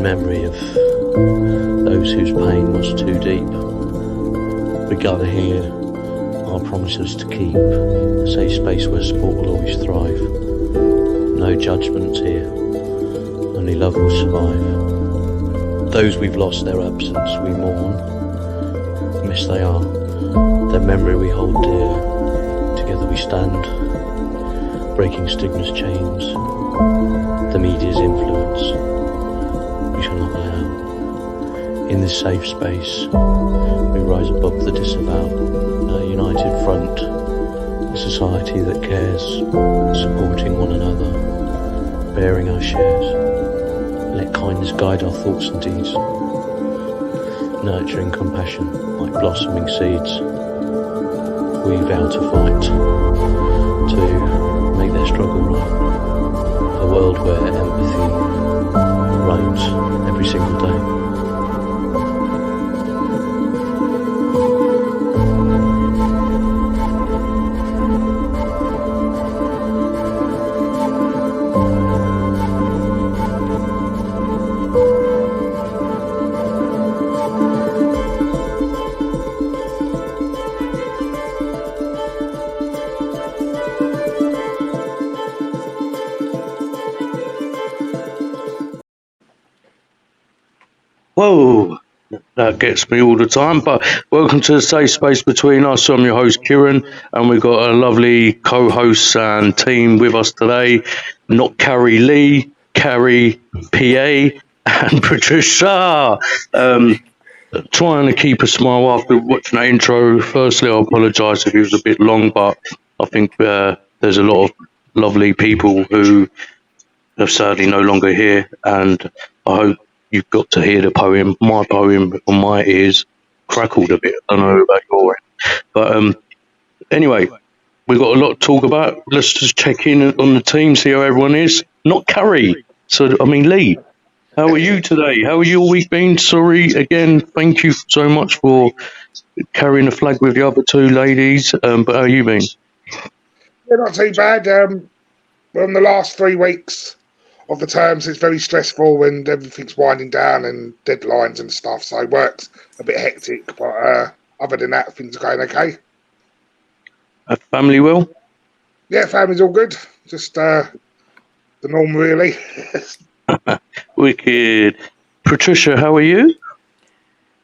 memory of those whose pain was too deep. We gather here our promises to keep, a safe space where sport will always thrive. No judgments here, only love will survive. Those we've lost, their absence we mourn, miss they are, their memory we hold dear. Together we stand, breaking stigma's chains, the media's influence we shall not allow. In this safe space we rise above the disavowed, a united front, a society that cares, supporting one another, bearing our shares. Let kindness guide our thoughts and deeds, nurturing compassion like blossoming seeds. we vow to fight to make their struggle right. A world where empathy reigns every single day. Whoa, that gets me all the time. But welcome to the safe space between us. I'm your host, Kieran, and we've got a lovely co-host and team with us today. Not Kari Lee, Kari PA, and Patricia. Trying to keep a smile after watching that intro. Firstly, I apologise if it was a bit long, but I think there's a lot of lovely people who are sadly no longer here, and I hope you've got to hear the poem. My poem on my ears crackled a bit. I don't know about your end, but anyway, we've got a lot to talk about. Let's just check in on the team, see how everyone is. Not Kari, Lee. How are you today? How are your week been? Sorry again. Thank you so much for carrying the flag with the other two ladies. But how are you been? Yeah, not too bad. We're on the last 3 weeks of the terms. It's very stressful and everything's winding down and deadlines and stuff. So work's a bit hectic, but other than that, things are going okay. Family well? Yeah, family's all good. Just the norm, really. Wicked. Patricia, how are you?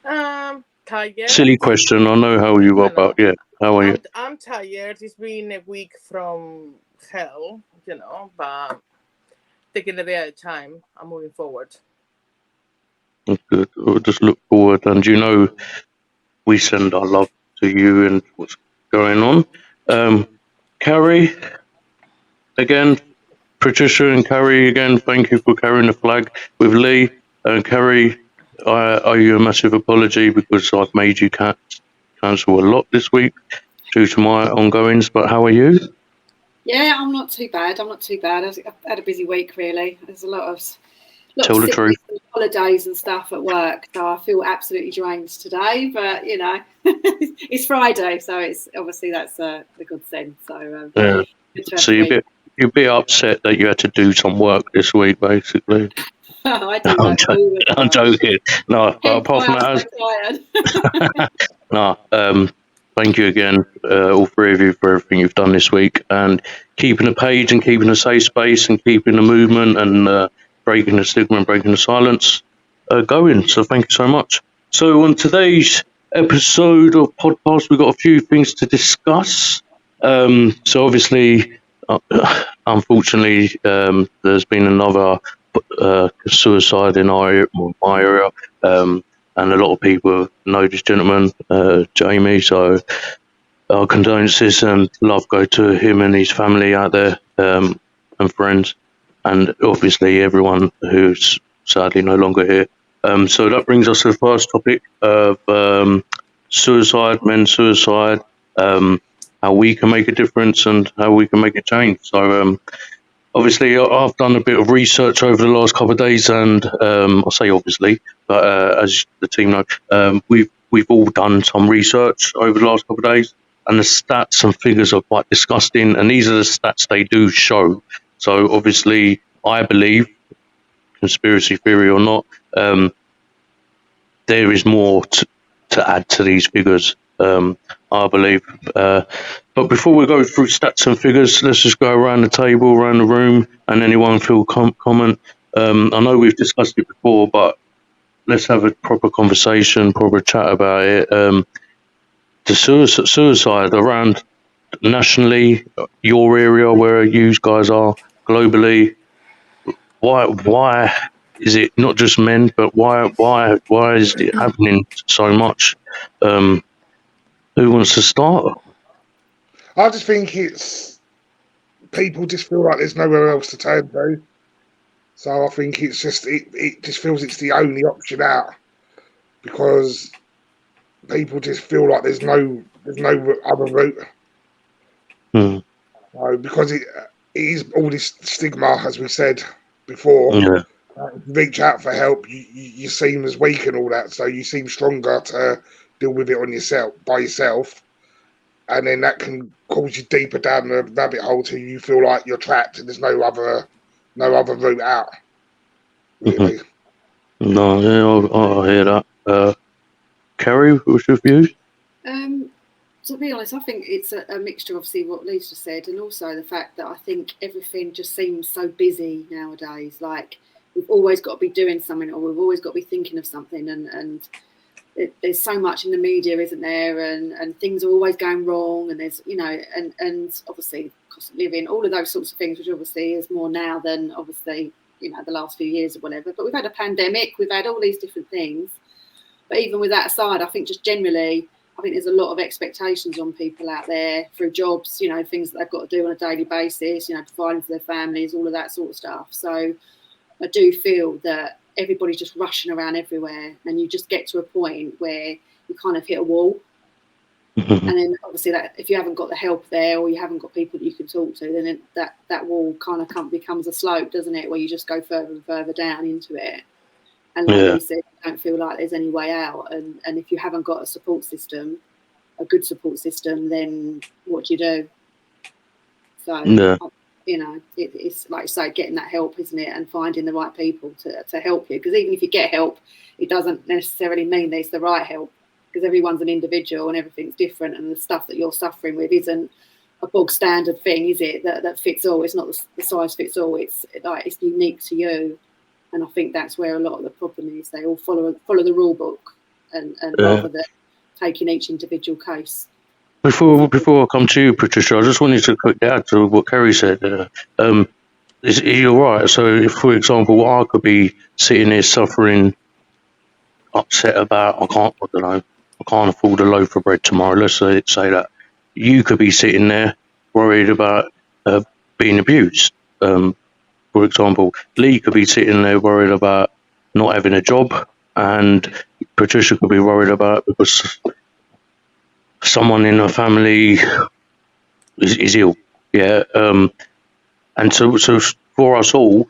Tired. Silly question. I know how you are, but yeah, how are you? I'm tired. It's been a week from hell, but taking a day at a time. I'm moving forward. Good. We'll just look forward, and we send our love to you and what's going on. Kari, again, Patricia and Kari, again, thank you for carrying the flag with Lee. Kari, I owe you a massive apology because I've made you cancel a lot this week due to my ongoings, but how are you? Yeah, I'm not too bad. I've had a busy week, really. There's a lot of Tell the truth. Holidays and stuff at work, so I feel absolutely drained today. But it's Friday, so it's obviously that's the good thing. So yeah. So you're a bit upset that you had to do some work this week, basically. I do that. I'm joking. No, but apart from that, no. Thank you again, all three of you, for everything you've done this week and keeping the page and keeping a safe space and keeping the movement and breaking the stigma and breaking the silence going. So thank you so much. So on today's episode of podcast, we've got a few things to discuss. So obviously, unfortunately, there's been another suicide in my area, and a lot of people know this gentleman, Jamie. So our condolences and love go to him and his family out there, and friends, and obviously everyone who's sadly no longer here. So that brings us to the first topic of suicide, men's suicide, how we can make a difference and how we can make a change. So obviously I've done a bit of research over the last couple of days, and I say obviously, but as the team know, we've all done some research over the last couple of days, and the stats and figures are quite disgusting, and these are the stats they do show. So obviously I believe, conspiracy theory or not, there is more to add to these figures, I believe. But before we go through stats and figures, let's just go around the table, around the room, and anyone feel comment. I know we've discussed it before, but let's have a proper conversation, proper chat about it. The suicide around nationally, your area, where you guys are, globally, why is it not just men, but why is it happening so much? Who wants to start? I just think it's people just feel like there's nowhere else to turn to. So I think it's just it just feels it's the only option out, because people just feel like there's no other route. Mm. Because it is all this stigma, as we said before. Yeah. Reach out for help. You seem as weak and all that, so you seem stronger to deal with it by yourself, and then that can cause you deeper down the rabbit hole till you feel like you're trapped and there's no other route out. Really. Mm-hmm. No, yeah, I hear that. Kari, what's your views? To be honest, I think it's a mixture, obviously, what Lisa said, and also the fact that I think everything just seems so busy nowadays. Like, we've always got to be doing something, or we've always got to be thinking of something, and there's so much in the media, isn't there? And things are always going wrong, and there's, and obviously cost of living, all of those sorts of things, which obviously is more now than obviously, the last few years or whatever. But we've had a pandemic, we've had all these different things. But even with that aside, I think just generally, I think there's a lot of expectations on people out there through jobs, things that they've got to do on a daily basis, providing for their families, all of that sort of stuff. So I do feel that everybody's just rushing around everywhere, and you just get to a point where you kind of hit a wall. Mm-hmm. And then obviously that if you haven't got the help there, or you haven't got people that you can talk to, then that wall kind of becomes a slope, doesn't it? Where you just go further and further down into it. And like you said, you don't feel like there's any way out. And if you haven't got a support system, a good support system, then what do you do? So, it's like you say, getting that help, isn't it? And finding the right people to help you. Because even if you get help, it doesn't necessarily mean that it's the right help. Because everyone's an individual and everything's different. And the stuff that you're suffering with isn't a bog standard thing, is it? That fits all. It's not the size fits all. It's unique to you. And I think that's where a lot of the problem is. They all follow the rule book, and rather than taking each individual case. Before I come to you, Patricia, I just wanted to quickly add to what Kari said. You're right. So, if, for example, I could be sitting here suffering, upset about I can't afford a loaf of bread tomorrow. Let's say that you could be sitting there worried about being abused. For example, Lee could be sitting there worried about not having a job, and Patricia could be worried about because someone in her family is ill. Yeah. And so for us all,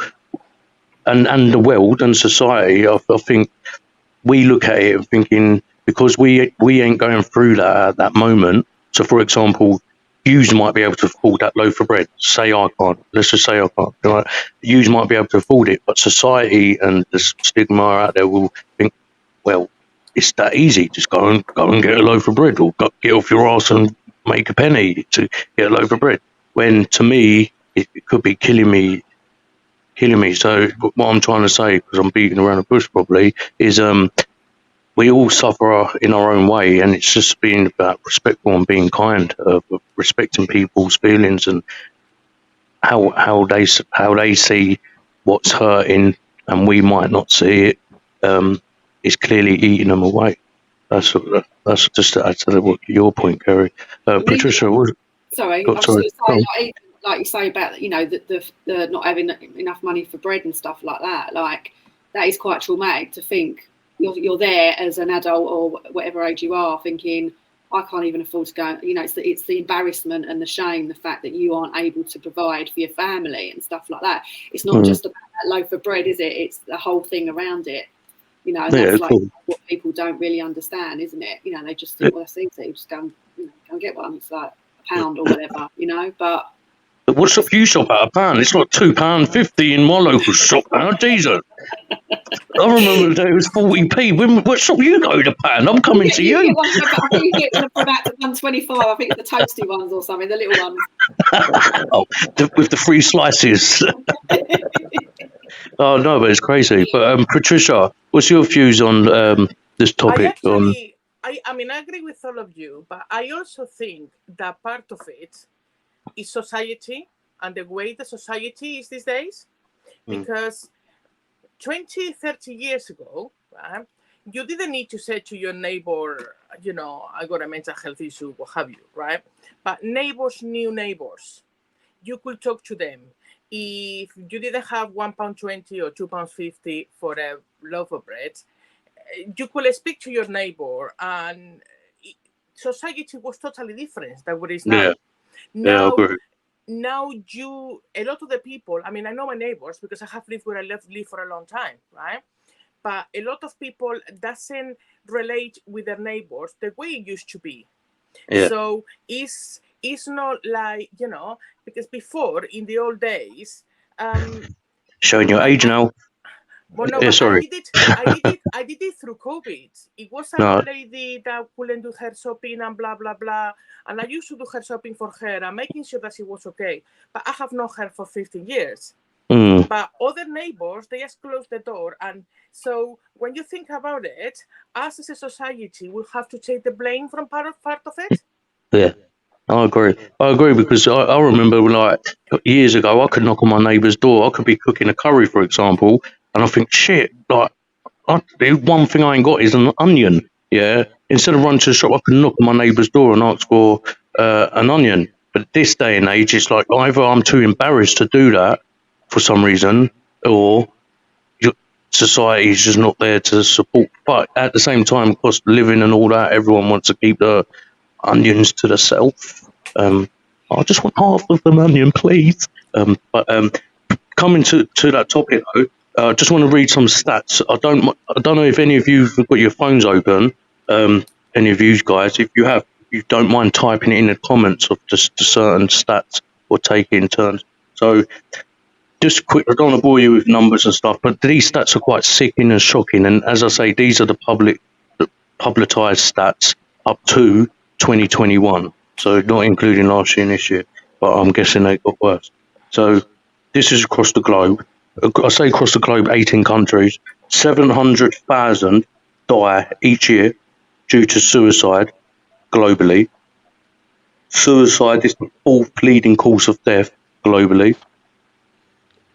and the world and society, I think we look at it thinking, because we ain't going through that at that moment. So, for example, you might be able to afford that loaf of bread. Say I can't. Let's just say I can't. Right? You might be able to afford it, but society and the stigma out there will think, well, it's that easy. Just go and get a loaf of bread, or get off your ass and make a penny to get a loaf of bread. When to me, it could be killing me. So what I'm trying to say, because I'm beating around the bush probably, is we all suffer in our own way, and it's just being about respectful and being kind, respecting people's feelings and how they see what's hurting, and we might not see it. Is clearly eating them away. That's just to add to your point, Kari. Patricia, sorry, I was going to say, like you say about the not having enough money for bread and stuff like that. Like, that is quite traumatic to think. You're there as an adult or whatever age you are, thinking, I can't even afford to go. It's the embarrassment and the shame, the fact that you aren't able to provide for your family and stuff like that. It's not just about that loaf of bread, is it? It's the whole thing around it. That's like what people don't really understand, isn't it? They just think, well, that's easy. Just go and get one. It's like £1 or whatever, But what's up? You shop at £1? It's not £2.50 in my local shop now. Jesus. I remember the day it was 40p. What shop you go to, Pan? I'm coming to you. I think you get them for about £1.25. I think it's the toasty ones or something, the little ones. With the free slices. Oh no, but it's crazy. But Patricia, what's your views on this topic? I agree with all of you, but I also think that part of it is society and the way the society is these days. Because 20, 30 years ago, right, you didn't need to say to your neighbor, I got a mental health issue, what have you, right? But neighbors knew neighbors. You could talk to them. If you didn't have £1.20 or £2.50 for a loaf of bread, you could speak to your neighbor, and society was totally different than what it is now. Yeah. Now, I agree. now a lot of the people, I mean, I know my neighbors because I have lived where I live for a long time, right? But a lot of people doesn't relate with their neighbors the way it used to be. Yeah. So it's not like, because before, in the old days, Showing your age now. well, no, Yeah, but sorry. I did it through COVID. It was a No. lady that couldn't do her shopping and blah blah blah, and I used to do her shopping for her and making sure that she was okay. But I have known her for 15 years. But other neighbors, they just close the door, and so when you think about it, us as a society will have to take the blame from part of it. Yeah. I agree because I remember like years ago I could knock on my neighbour's door. I could be cooking a curry, for example, and I think, shit, like the one thing I ain't got is an onion. Yeah. Instead of running to the shop, I could knock on my neighbour's door and ask for an onion. But this day and age, it's like either I'm too embarrassed to do that for some reason, or society is just not there to support. But at the same time, cost of living and all that, everyone wants to keep the onions to themselves. I just want half of an onion, please. But coming to that topic though, I just want to read some stats. I don't know if any of you have got your phones open. Any of you guys, if you don't mind typing it in the comments of just the certain stats or taking turns. So just quick, I don't want to bore you with numbers and stuff, but these stats are quite sickening and shocking. And as I say, these are the publicised stats up to 2021. So not including last year and this year, but I'm guessing they got worse. So this is across the globe. I say across the globe, 18 countries. 700,000 die each year due to suicide globally. Suicide is the fourth leading cause of death globally.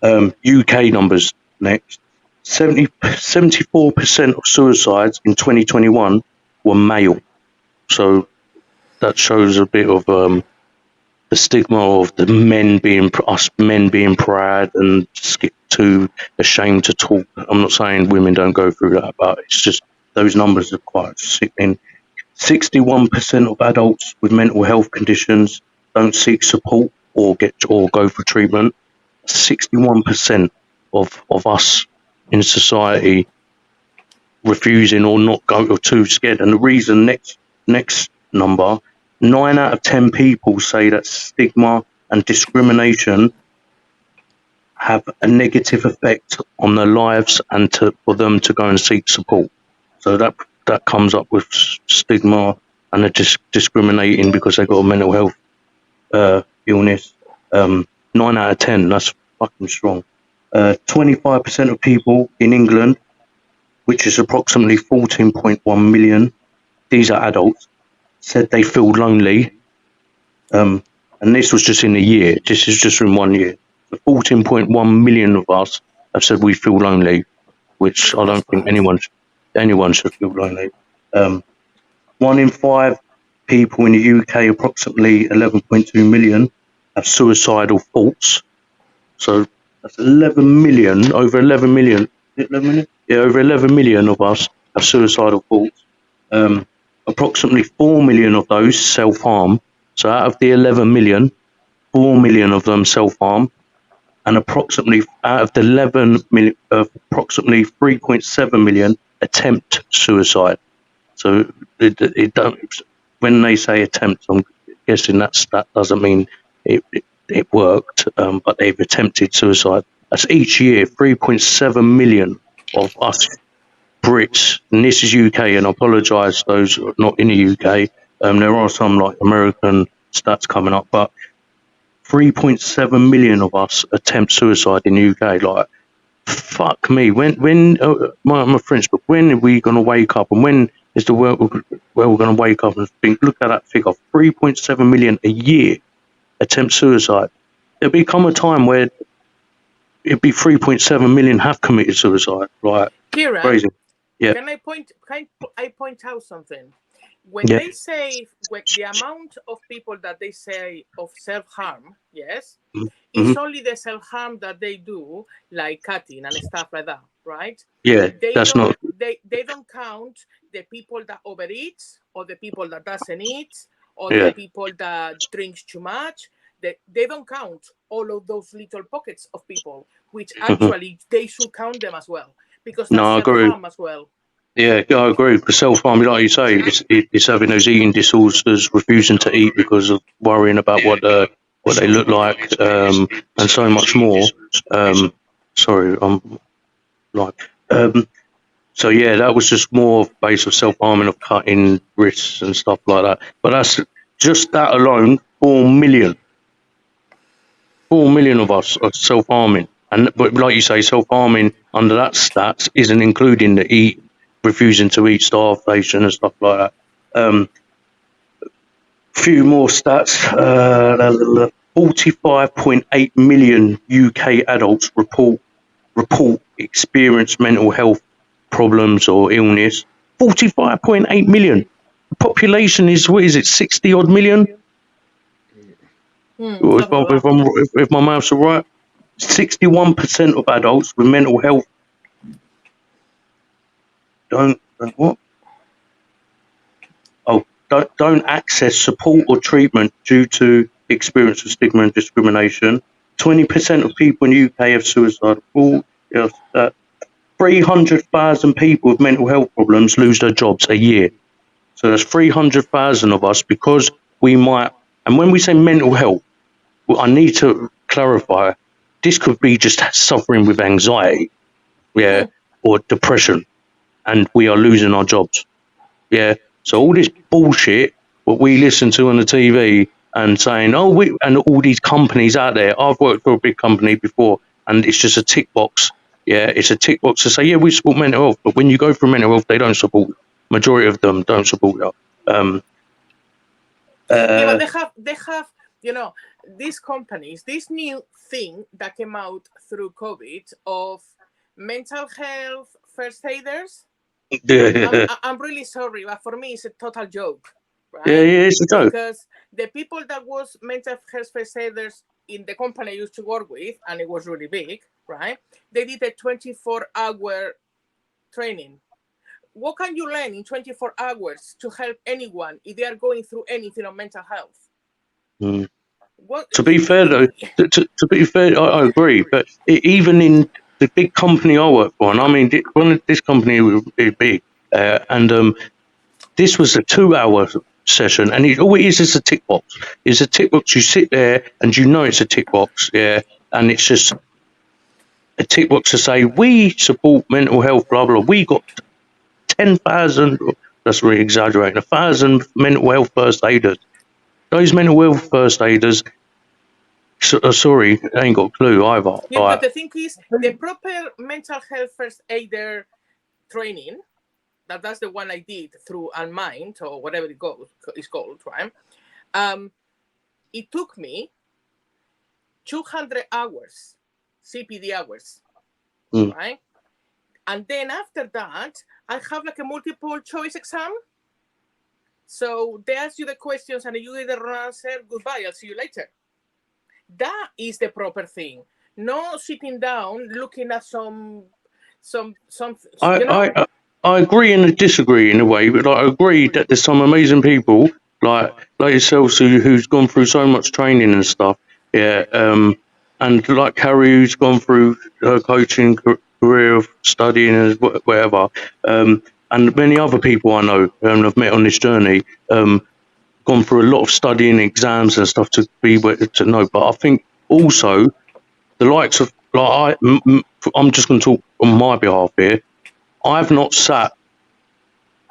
UK numbers next. 74% of suicides in 2021 were male. So that shows a bit of the stigma of the men being proud and too ashamed to talk. I'm not saying women don't go through that, but it's just those numbers are quite sickening. 61% of adults with mental health conditions don't seek support or go for treatment. 61% of us in society refusing or not go or too scared. And the reason, next number, 9 out of 10 people say that stigma and discrimination have a negative effect on their lives and for them to go and seek support. So that comes up with stigma and the discriminating because they've got a mental health illness. 9 out of 10, that's fucking strong. 25% of people in England, which is approximately 14.1 million, these are adults, said they feel lonely. And this was just in a year. This is just in 1 year. So 14.1 million of us have said we feel lonely, which I don't think anyone should feel lonely. 1 in 5 people in the UK, approximately 11.2 million, have suicidal thoughts. So that's 11 million, over 11 million. 11 million? Yeah, over 11 million of us have suicidal thoughts. Approximately 4 million of those self-harm. So out of the 11 million, 4 million of them self-harm. And approximately out of the 11 million, approximately 3.7 million attempt suicide. So it don't. When they say attempt, I'm guessing that doesn't mean it worked, but they've attempted suicide. That's each year 3.7 million of us Brits, and this is UK, and I apologise those who are not in the UK. There are some like American stats coming up, but 3.7 million of us attempt suicide in the UK. Like, fuck me. When my French, but when are we going to wake up, and when is the world where we're going to wake up and think, look at that figure, 3.7 million a year attempt suicide. There'll become a time where it'd be 3.7 million have committed suicide. Right? Kieran, crazy. Yeah. Can I point out something? When they say the amount of people that they say of self-harm, yes, it's only the self-harm that they do, like cutting and stuff like that. right? Yeah, They that's don't not. they don't count the people that overeat, or the people that doesn't eat, or the Yeah. people that drinks too much. They don't count all of those little pockets of people, which actually they should count them as well, because No, that's I agree. self-harm as well. Yeah, I agree. The self-harm, like you say, it's having those eating disorders, refusing to eat because of worrying about what they look like, and so much more. Sorry, I'm like, so yeah, that was just more base of self-harming, of cutting wrists and stuff like that. But that's just that alone, 4 million of us are self-harming. But like you say, self-harming under that stats isn't including the refusing to eat, starvation and stuff like that. Few more stats. 45.8 million UK adults report experience mental health problems or illness. 45.8 million. The population is, what is it, 60 odd million? If my maths are right, 61% of adults with mental health don't access support or treatment due to experience of stigma and discrimination. 20% of people in the UK have suicidal thoughts. Yes, 300,000 people with mental health problems lose their jobs a year. So there's 300,000 of us, because we might. And when we say mental health, well, I need to clarify. This could be just suffering with anxiety, or depression, and we are losing our jobs. Yeah. So all this bullshit, what we listen to on the TV and saying, and all these companies out there. I've worked for a big company before, and it's just a tick box. Yeah, it's a tick box to say, yeah, we support mental health, but when you go for mental health, they don't support. Majority of them don't support that. But they have, these companies, this new thing that came out through COVID of mental health first aiders. I'm really sorry, but for me, it's a total joke, right? Yeah, it's a joke. Because the people that was mental health first aiders in the company I used to work with, and it was really big, right? They did a 24-hour training. What can you learn in 24 hours to help anyone if they are going through anything on mental health? To be fair, though, I agree. But even in the big company I work for, and I mean, this company is big, and this was a 2-hour session, and all it is a tick box. It's a tick box. You sit there, and you know it's a tick box, and it's just a tick box to say we support mental health, blah blah. We got 10,000. That's really exaggerating. 1,000 mental health first aiders. Those mental health first aiders, sorry, ain't got a clue either. Yeah, but the thing is, the proper mental health first aider training, that's the one I did through Unmind or whatever it's called, right? It took me 200 hours, CPD hours, right? And then after that, I have like a multiple choice exam. So they ask you the questions and you either answer, goodbye, I'll see you later. That is the proper thing. No sitting down looking at some. I agree and disagree in a way, but I agree that there's some amazing people like yourself who's gone through so much training and stuff. And like Kari, who's gone through her coaching career of studying and whatever. And many other people I know I've met on this journey. Gone through a lot of studying, exams and stuff to know. But I think also the likes of I'm just going to talk on my behalf here. I've not sat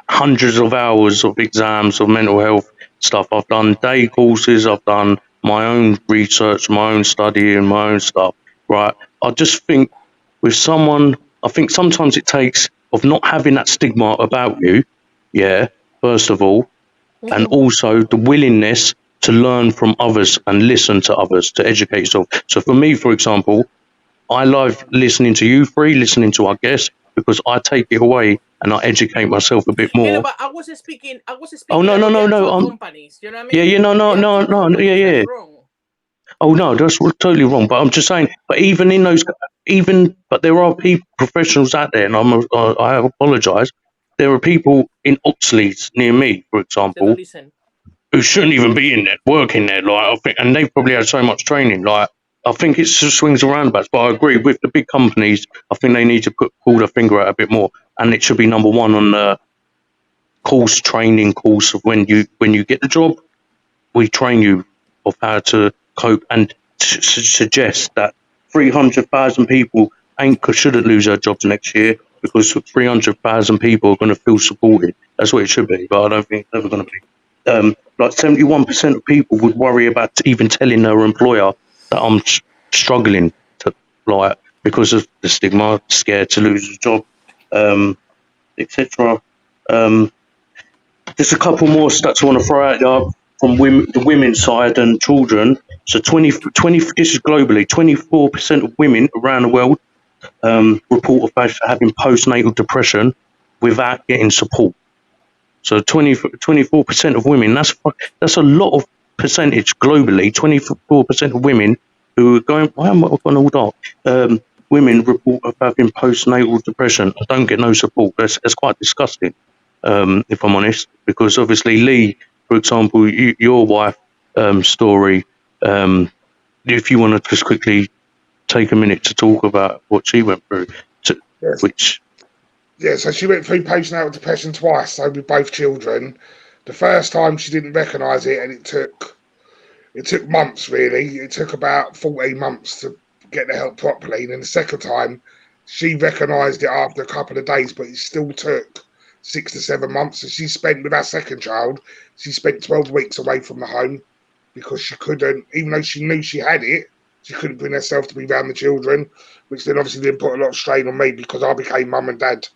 hundreds of hours of exams of mental health stuff. I've done day courses. I've done my own research, my own study, and my own stuff. Right. I just think with someone, I think sometimes it takes of not having that stigma about you. Yeah. First of all. And also the willingness to learn from others and listen to others, to educate yourself. So for me, for example, I love listening to you three, listening to our guests, because I take it away and I educate myself a bit more. But I was speaking. Oh no! Companies, you know what I mean? No. Yeah. Oh no, that's totally wrong. But I'm just saying. But even in those, but there are people, professionals out there, and I apologise. There are people in Oxley's near me, for They don't example, listen. who shouldn't even be in there, working there. Like I think, and they've probably had so much training. Like I think it just swings and roundabouts. But I agree with the big companies. I think they need to pull their finger out a bit more, and it should be number one on the training course of when you get the job. We train you of how to cope and suggest that 300,000 people shouldn't lose their jobs next year because 300,000 people are going to feel supported. That's what it should be, but I don't think it's ever going to be. Like 71% of people would worry about even telling their employer that I'm struggling to, like, because of the stigma, scared to lose a job, etc. Just a couple more stats I want to throw out there from the women's side and children. So 20, this is globally, 24% of women around the world report of having postnatal depression without getting support. So 24% of women, that's a lot of percentage globally. 24% of women who are going, why am I going all dark? Women report of having postnatal depression. I don't get no support. That's quite disgusting, if I'm honest, because obviously Lee, for example, your wife story, if you want to just quickly take a minute to talk about what she went through, Yes. Yeah, so she went through postnatal depression twice, so with both children. The first time she didn't recognise it, and it took months, really. It took about 14 months to get the help properly. And then the second time, she recognised it after a couple of days, but it still took 6 to 7 months. And she spent, with our second child, she spent 12 weeks away from the home because she couldn't, even though she knew she had it, she couldn't bring herself to be around the children, which then obviously didn't put a lot of strain on me because I became mum and dad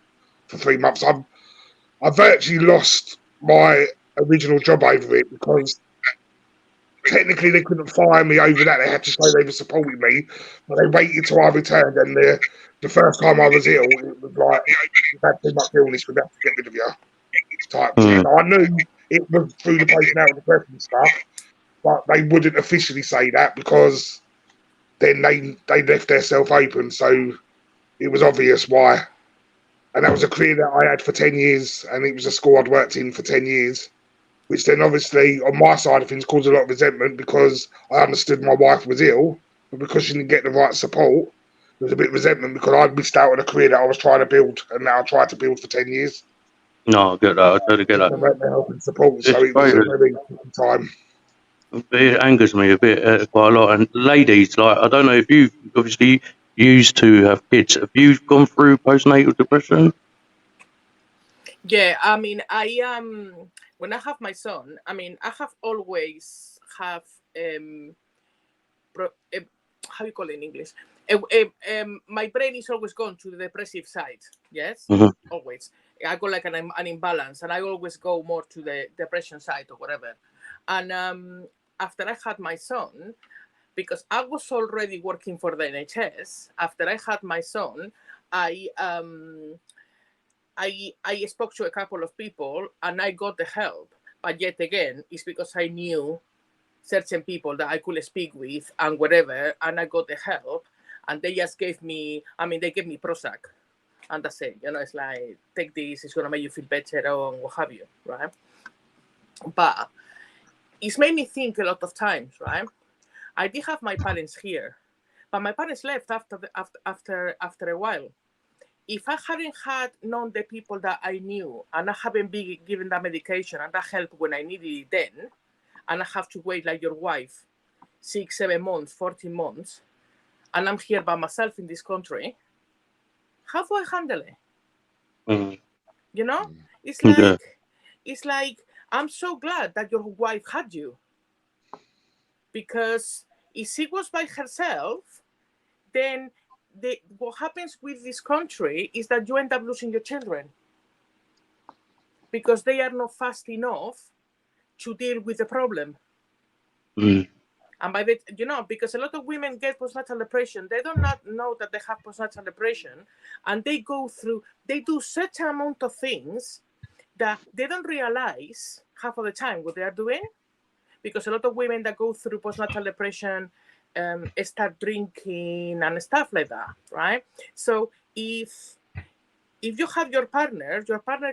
for 3 months. I virtually lost my original job over it because technically they couldn't fire me over that. They had to say they were supporting me, but they waited till I returned. And the first time I was ill, it was like, you've had too much illness, we've had to get rid of you type thing. I knew it was through the postnatal depression stuff, but they wouldn't officially say that because then they left themselves open. So it was obvious why. And that was a career that I had for 10 years, and it was a school I'd worked in for 10 years, which then obviously on my side of things caused a lot of resentment because I understood my wife was ill, but because she didn't get the right support, there was a bit of resentment because I'd missed out on a career that I was trying to build, and now I tried to build for 10 years. No, I get that. I totally get that. About the help and support, so It's it was a very difficult time. It angers me a bit, quite a lot. And ladies, like, I don't know if you obviously used to have kids. Have you gone through postnatal depression? Yeah, I mean, when I have my son, I mean, I have always have how you call it in English? My brain is always gone to the depressive side. Yes, always. I go like an imbalance, and I always go more to the depression side or whatever. And after I had my son, because I was already working for the NHS, after I had my son, I spoke to a couple of people and I got the help. But yet again, it's because I knew certain people that I could speak with and whatever, and I got the help. And they just gave me, they gave me Prozac. And that's it. You know, it's like, take this, it's going to make you feel better or what have you, right? But it's made me think a lot of times, right? I did have my parents here, but my parents left after a while. If I hadn't known the people that I knew, and I haven't been given that medication and that help when I needed it then, and I have to wait like your wife, 6, 7 months, 14 months, and I'm here by myself in this country, how do I handle it? You know, it's like I'm so glad that your wife had you, because if she was by herself, then what happens with this country is that you end up losing your children because they are not fast enough to deal with the problem. And by the, because a lot of women get postnatal depression, they do not know that they have postnatal depression, and they do such an amount of things that they don't realize half of the time what they are doing. Because a lot of women that go through postnatal depression, start drinking and stuff like that, right? So if you have your partner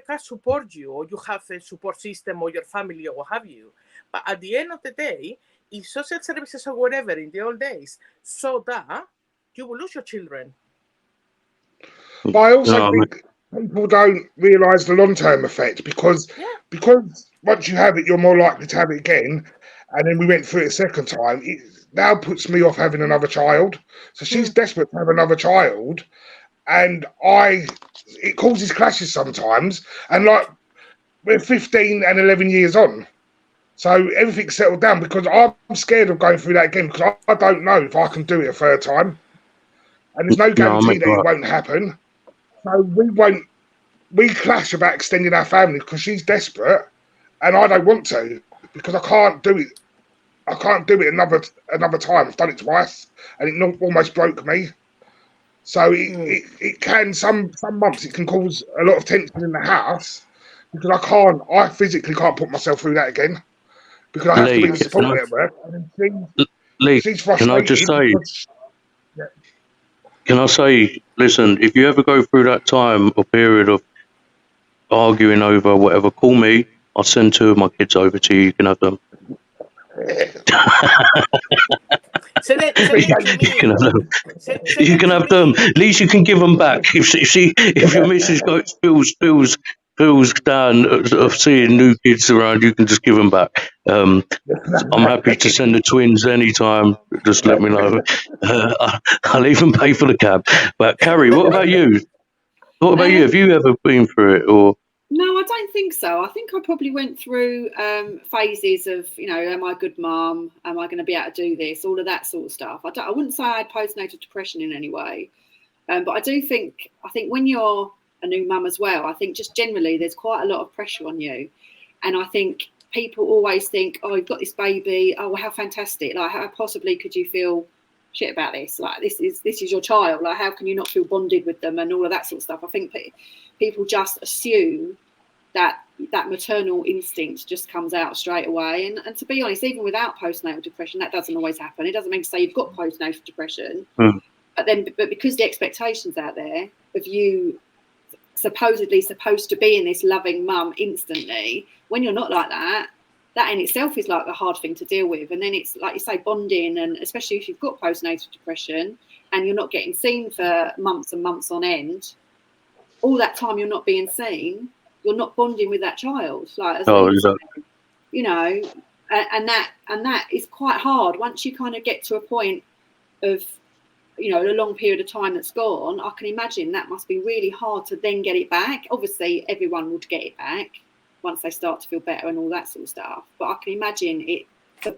can support you, or you have a support system, or your family, or what have you. But at the end of the day, if social services or whatever in the old days saw that, you will lose your children. But I also think people don't realise the long-term effect because once you have it, you're more likely to have it again. And then we went through it a second time. It now puts me off having another child. So she's desperate to have another child, and it causes clashes sometimes. And like we're 15 and 11 years on, so everything's settled down because I'm scared of going through that again because I don't know if I can do it a third time, and there's no guarantee that it won't happen. So we clash about extending our family because she's desperate and I don't want to because I can't do it. I can't do it another time. I've done it twice and it almost broke me. So it can, some months it can cause a lot of tension in the house because I physically can't put myself through that again because I have to be in the support network. Lee, can I just say, can I say, listen, if you ever go through that time or period of arguing over whatever, call me. I'll send 2 of my kids over to you. You can have them. You can have them. At least you can give them back. If your missus feels down of seeing new kids around, you can just give them back. I'm happy to send the twins anytime. Just let me know. I'll even pay for the cab. But Kari, what about you? What about you? Have you ever been through it, or? No, I don't think so. I think I probably went through phases of, am I a good mum? Am I going to be able to do this? All of that sort of stuff. I wouldn't say I had postnatal depression in any way. But I think when you're a new mum as well, I think just generally there's quite a lot of pressure on you. And I think people always think, oh, you've got this baby. Oh, well, how fantastic. Like, how possibly could you feel shit about this? Like, this is your child. Like, how can you not feel bonded with them and all of that sort of stuff? I think people just assume that maternal instinct just comes out straight away. And to be honest, even without postnatal depression, that doesn't always happen. It doesn't mean to say you've got postnatal depression, but because the expectations out there of you supposedly supposed to be in this loving mum instantly, when you're not like that in itself is like a hard thing to deal with. And then it's like you say, bonding, and especially if you've got postnatal depression and you're not getting seen for months and months on end, all that time you're not being seen, you're not bonding with that child. Like, exactly. And that is quite hard once you kind of get to a point of, a long period of time that's gone. I can imagine that must be really hard to then get it back. Obviously, everyone would get it back once they start to feel better and all that sort of stuff. But I can imagine it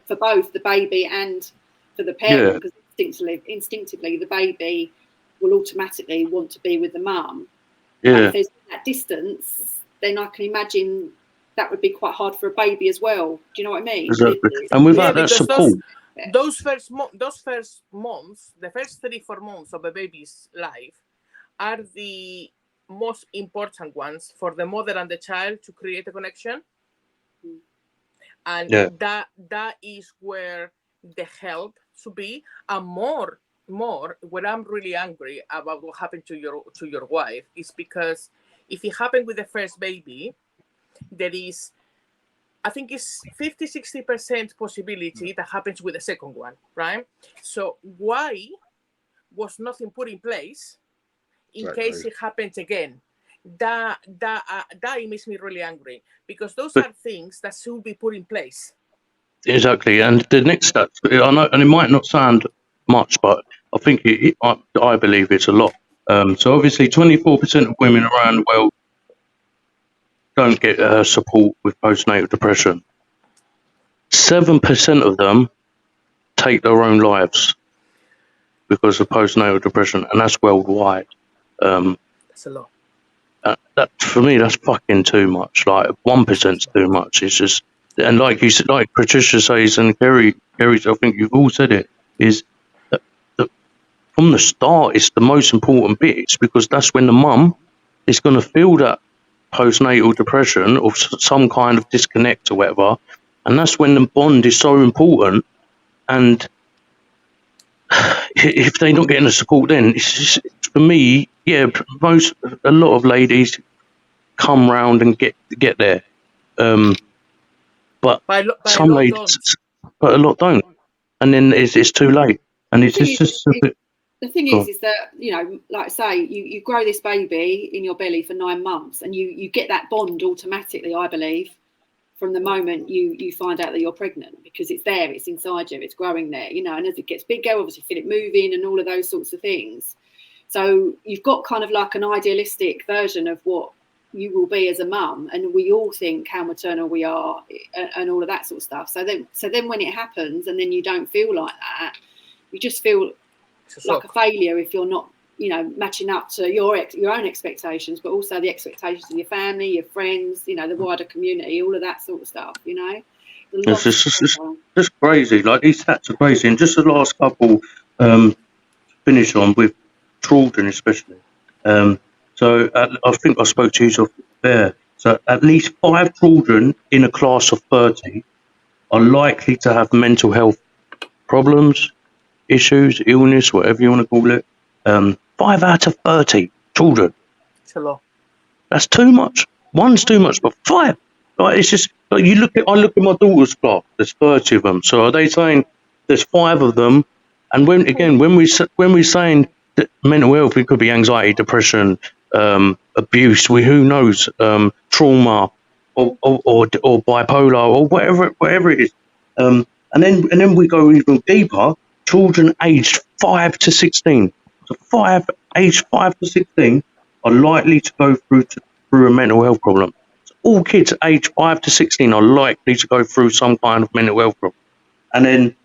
for both the baby and for the parent, because instinctively the baby will automatically want to be with the mum. Yeah. If there's that distance, then I can imagine that would be quite hard for a baby as well. Do you know what I mean? Exactly. And without that support, those first months, the first 3-4 months of a baby's life, are the most important ones for the mother and the child to create a connection. And that is where the help should be, and more when I'm really angry about what happened to your wife is because if it happened with the first baby, there is, I think it's 50-60% possibility that happens with the second one, right? So why was nothing put in place in case it happens again? That makes me really angry, because those are things that should be put in place. Exactly. And the next step, I know, and it might not sound much, but I think I believe it's a lot. So obviously 24% of women around the world don't get support with postnatal depression. 7% of them take their own lives because of postnatal depression, and that's worldwide. That's a lot. That for me, that's fucking too much. Like 1%'s too much. It's just, and like you said, like Patricia says, and Kari, I think you've all said it, is that from the start, it's the most important bit. It's because that's when the mum is going to feel that postnatal depression or some kind of disconnect or whatever, and that's when the bond is so important. And if they're not getting the support, then it's just, for me, yeah, a lot of ladies come round and get there, but But a some lot ladies, don't. but a lot don't, and then it's too late, and it's The thing just a bit. the thing Go on. is that, you know, like I say, you grow this baby in your belly for 9 months, and you get that bond automatically, I believe, from the moment you find out that you're pregnant, because it's there, it's inside you, it's growing there, you know, and as it gets bigger, obviously you feel it moving and all of those sorts of things. So you've got kind of like an idealistic version of what you will be as a mum, and we all think how maternal we are and all of that sort of stuff. So then when it happens and then you don't feel like that, you just feel like a failure if you're not, you know, matching up to your own expectations, but also the expectations of your family, your friends, you know, the wider community, all of that sort of stuff, you know. It's just crazy. Like, these stats are crazy, and just the last couple finish on with children, especially. So I think I spoke to you there. So at least 5 children in a class of 30 are likely to have mental health problems, issues, illness, whatever you want to call it. 5 out of 30 children. It's a lot. That's too much. One's too much, but 5. Like, it's just like I look at my daughter's class. There's 30 of them. So are they saying there's 5 of them? And when we're saying that mental health, it could be anxiety, depression, abuse, who knows, trauma, or bipolar, or whatever it is. And then we go even deeper. Children aged 5 to 16. So aged 5 to 16 are likely to go through a mental health problem. So all kids aged 5 to 16 are likely to go through some kind of mental health problem. And then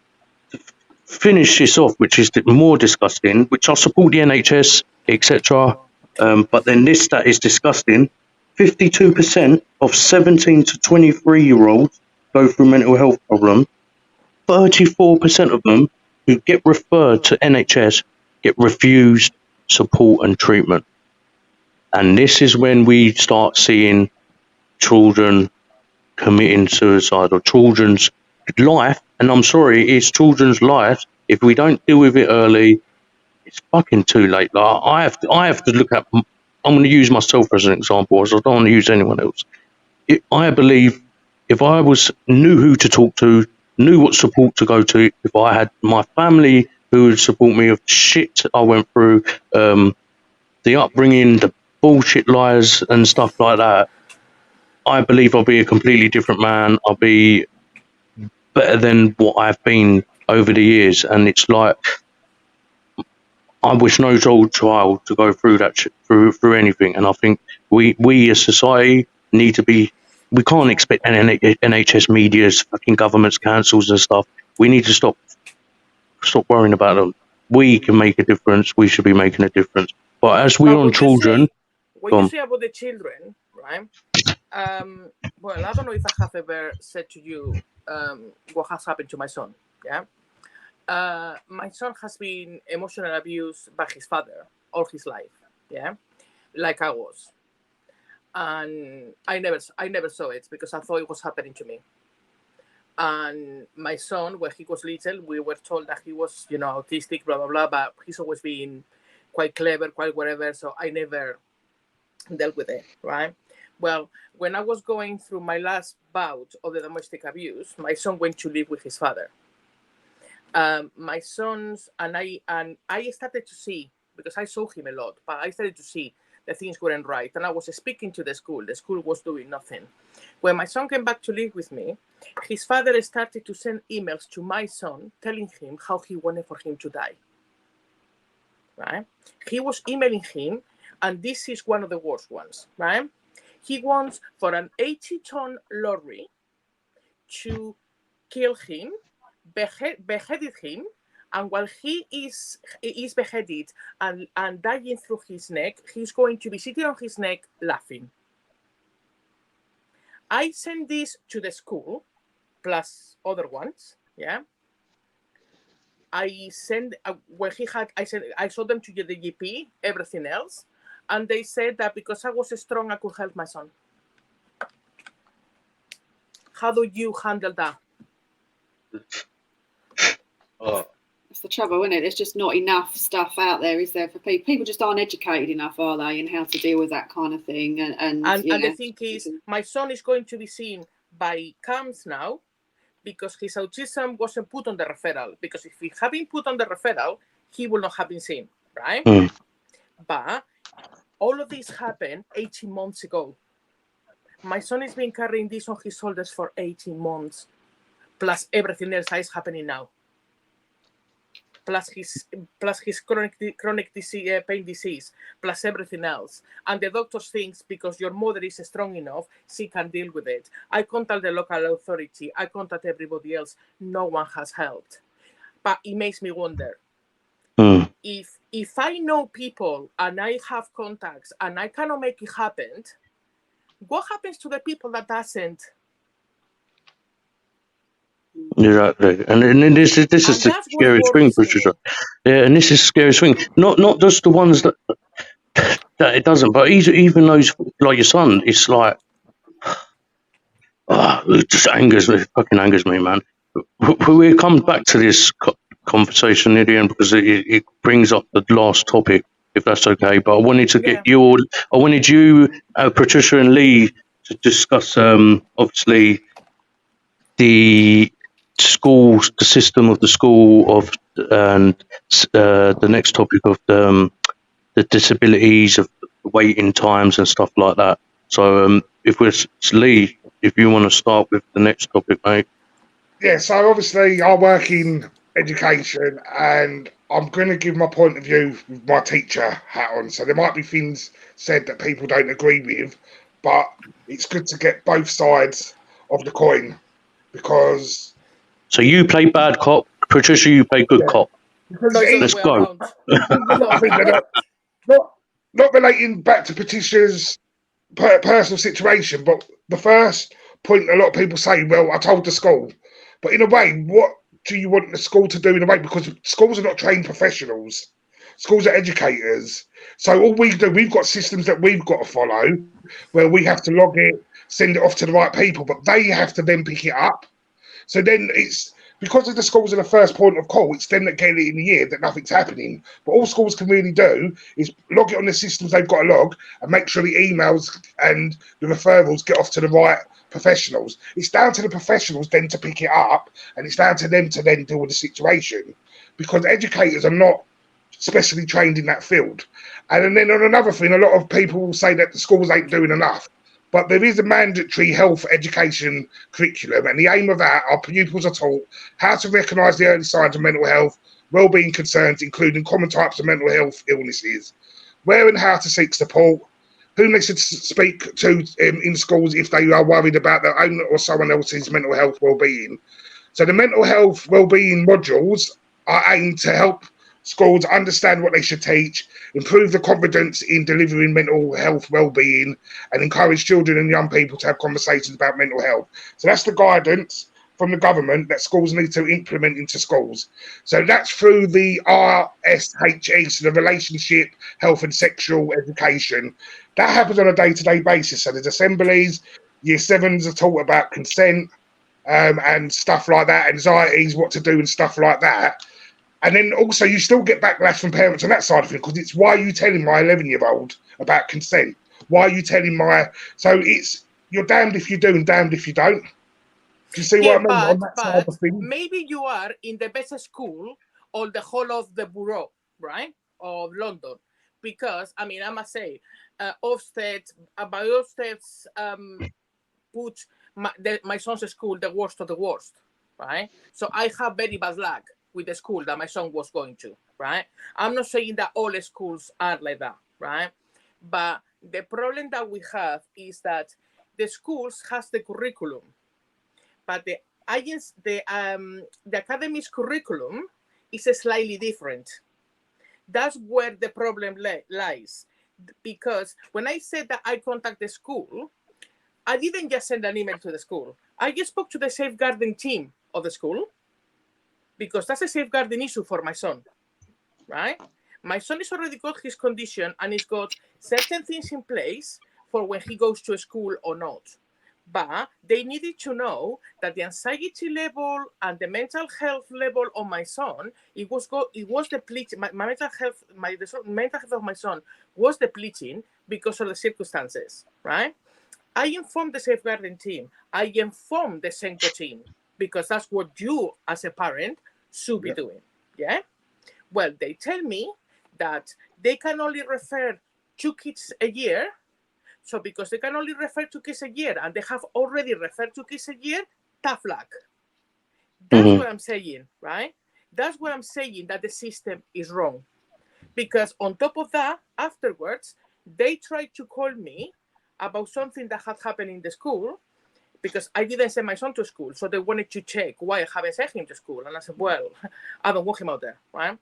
to finish this off, which is more disgusting, which I support the NHS, etc. But then this stat is disgusting. 52% of 17 to 23-year-olds go through mental health problems. 34% of them who get referred to NHS get refused support and treatment. And this is when we start seeing children committing suicide, or children's life. And I'm sorry, it's children's lives. If we don't deal with it early, it's fucking too late. Like, I have to look at. I'm going to use myself as an example, as I don't want to use anyone else. I believe if I knew who to talk to, knew what support to go to, if I had my family who would support me of shit I went through, the upbringing, the bullshit lies and stuff like that, I believe I'll be a completely different man. I'll be better than what I've been over the years. And it's like, I wish no child to go through that through anything. And I think we as society need to be. We can't expect NHS medias, fucking governments, councils and stuff. We need to stop worrying about them. We can make a difference. We should be making a difference. But as we're on children, what you say about the children, right? Well, I don't know if I have ever said to you what has happened to my son. Yeah. My son has been emotionally abused by his father all his life. Yeah, like I was, and I never saw it because I thought it was happening to me. And my son, when he was little, we were told that he was, you know, autistic, blah blah blah. But he's always been quite clever, quite whatever. So I never dealt with it, right? Well, when I was going through my last bout of the domestic abuse, my son went to live with his father. My sons and I started to see, because I saw him a lot, but I started to see that things weren't right. And I was speaking to the school. The school was doing nothing. When my son came back to live with me, his father started to send emails to my son telling him how he wanted for him to die. Right? He was emailing him, and this is one of the worst ones, right? He wants for an 80-ton lorry to kill him, beheaded him, and while he is beheaded and dying through his neck, he's going to be sitting on his neck laughing. I sent this to the school, plus other ones, yeah. I sent I showed them to the GP, everything else, and they said that because I was strong, I could help my son. How do you handle that? That's the trouble, isn't it? There's just not enough stuff out there, is there, for people? People just aren't educated enough, are they, in how to deal with that kind of thing? And the thing is, my son is going to be seen by CAMS now because his autism wasn't put on the referral. Because if he had been put on the referral, he would not have been seen, right? But all of this happened 18 months ago. My son has been carrying this on his shoulders for 18 months, plus everything else that is happening now. Plus his chronic disease, pain disease, plus everything else. And the doctors think because your mother is strong enough, she can deal with it. I contact the local authority. I contact everybody else. No one has helped. But it makes me wonder, if I know people and I have contacts and I cannot make it happen, what happens to the people that doesn't? Exactly, and this is the scariest thing, Patricia. Yeah, and this is the scariest thing. Not just the ones that it doesn't, but even those like your son. It's like, it just fucking angers me, man. We come back to this conversation at the end because it brings up the last topic, if that's okay. But I wanted to get I wanted you, Patricia and Lee, to discuss obviously the school, the system of the school and the next topic of the disabilities, of waiting times and stuff like that. So if we're Lee, if you want to start with the next topic, mate. Yeah, so obviously I work in education and I'm going to give my point of view with my teacher hat on. So there might be things said that people don't agree with, but it's good to get both sides of the coin because... So you play bad cop, Patricia, you play good cop. Let's go. Not relating back to Patricia's personal situation, but the first point a lot of people say, well, I told the school. But in a way, what do you want the school to do in a way? Because schools are not trained professionals. Schools are educators. So all we do, we've got systems that we've got to follow where we have to log it, send it off to the right people, but they have to then pick it up. So then it's because of the schools are the first point of call, it's them that get it in the year that nothing's happening. But all schools can really do is log it on the systems they've got to log and make sure the emails and the referrals get off to the right professionals. It's down to the professionals then to pick it up, and it's down to them to then deal with the situation because educators are not specially trained in that field. And then on another thing, a lot of people will say that the schools ain't doing enough. But there is a mandatory health education curriculum, and the aim of that, our pupils are taught how to recognise the early signs of mental health, wellbeing concerns, including common types of mental health illnesses, where and how to seek support, whom they should speak to in schools if they are worried about their own or someone else's mental health wellbeing. So the mental health wellbeing modules are aimed to help schools understand what they should teach, improve the confidence in delivering mental health wellbeing, and encourage children and young people to have conversations about mental health. So that's the guidance from the government that schools need to implement into schools. So that's through the RSHE, so the Relationship, Health and Sexual Education. That happens on a day-to-day basis. So there's assemblies, year sevens are taught about consent and stuff like that, anxieties, what to do and stuff like that. And then also you still get backlash from parents on that side of it because it's, why are you telling my 11-year-old about consent? Why are you telling my... So it's, you're damned if you do and damned if you don't. Do you see what I mean? On that side of things. Maybe you are in the best school or the whole of the borough, right? Of London. Because, I mean, I must say, Ofsted put my son's school the worst of the worst, right? So I have very bad luck with the school that my son was going to, right? I'm not saying that all schools are like that, right? But the problem that we have is that the schools has the curriculum, but the academy's curriculum is slightly different. That's where the problem lies. Because when I said that I contact the school, I didn't just send an email to the school. I just spoke to the safeguarding team of the school, because that's a safeguarding issue for my son, right? My son has already got his condition and he's got certain things in place for when he goes to school or not. but they needed to know that the anxiety level and the mental health level of my son, it was depleting. My mental health, the mental health of my son was depleting because of the circumstances, right? I informed the safeguarding team. I informed the Senko team, because that's what you as a parent should be doing. Yeah. Well, they tell me that they can only refer 2 kids a year. So because they can only refer 2 kids a year and they have already referred 2 kids a year, tough luck. That's what I'm saying, right? That's what I'm saying, that the system is wrong. Because on top of that, afterwards, they tried to call me about something that had happened in the school, because I didn't send my son to school. So they wanted to check why I haven't sent him to school. And I said, well, I don't want him out there, right?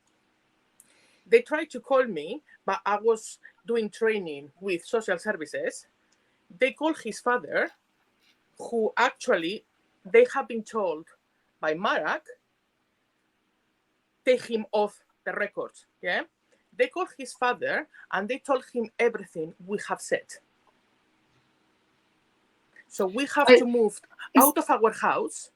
They tried to call me, but I was doing training with social services. They called his father, who actually, they have been told by Marak, take him off the records, yeah? They called his father and they told him everything we have said. So we have to move out of our house.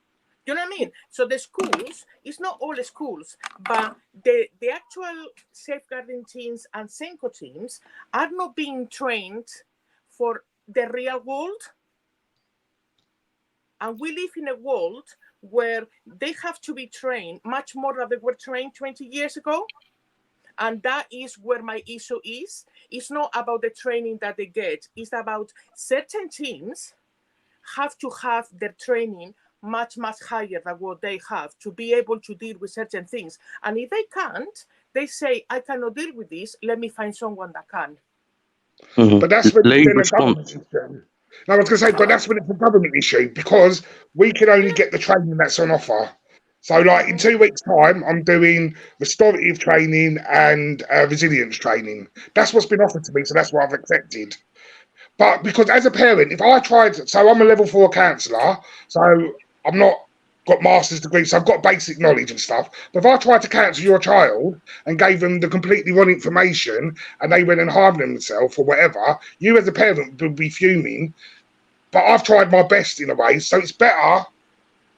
You know what I mean? So the schools, it's not all the schools, but the actual safeguarding teams and Senko teams are not being trained for the real world. And we live in a world where they have to be trained much more than they were trained 20 years ago. And that is where my issue is. It's not about the training that they get. It's about certain teams have to have their training much, much higher than what they have to be able to deal with certain things. And if they can't, they say, I cannot deal with this. Let me find someone that can. But that's when it's a government issue. No, I was going to say, but that's when it's a government issue, because we can only get the training that's on offer. So, like, in 2 weeks' time, I'm doing restorative training and resilience training. That's what's been offered to me, so that's what I've accepted. But because as a parent, if I tried, so I'm a level 4 counsellor, so I'm not got master's degree, so I've got basic knowledge and stuff. But if I tried to counsel your child and gave them the completely wrong information and they went and harmed themselves or whatever, you as a parent would be fuming. But I've tried my best in a way, so it's better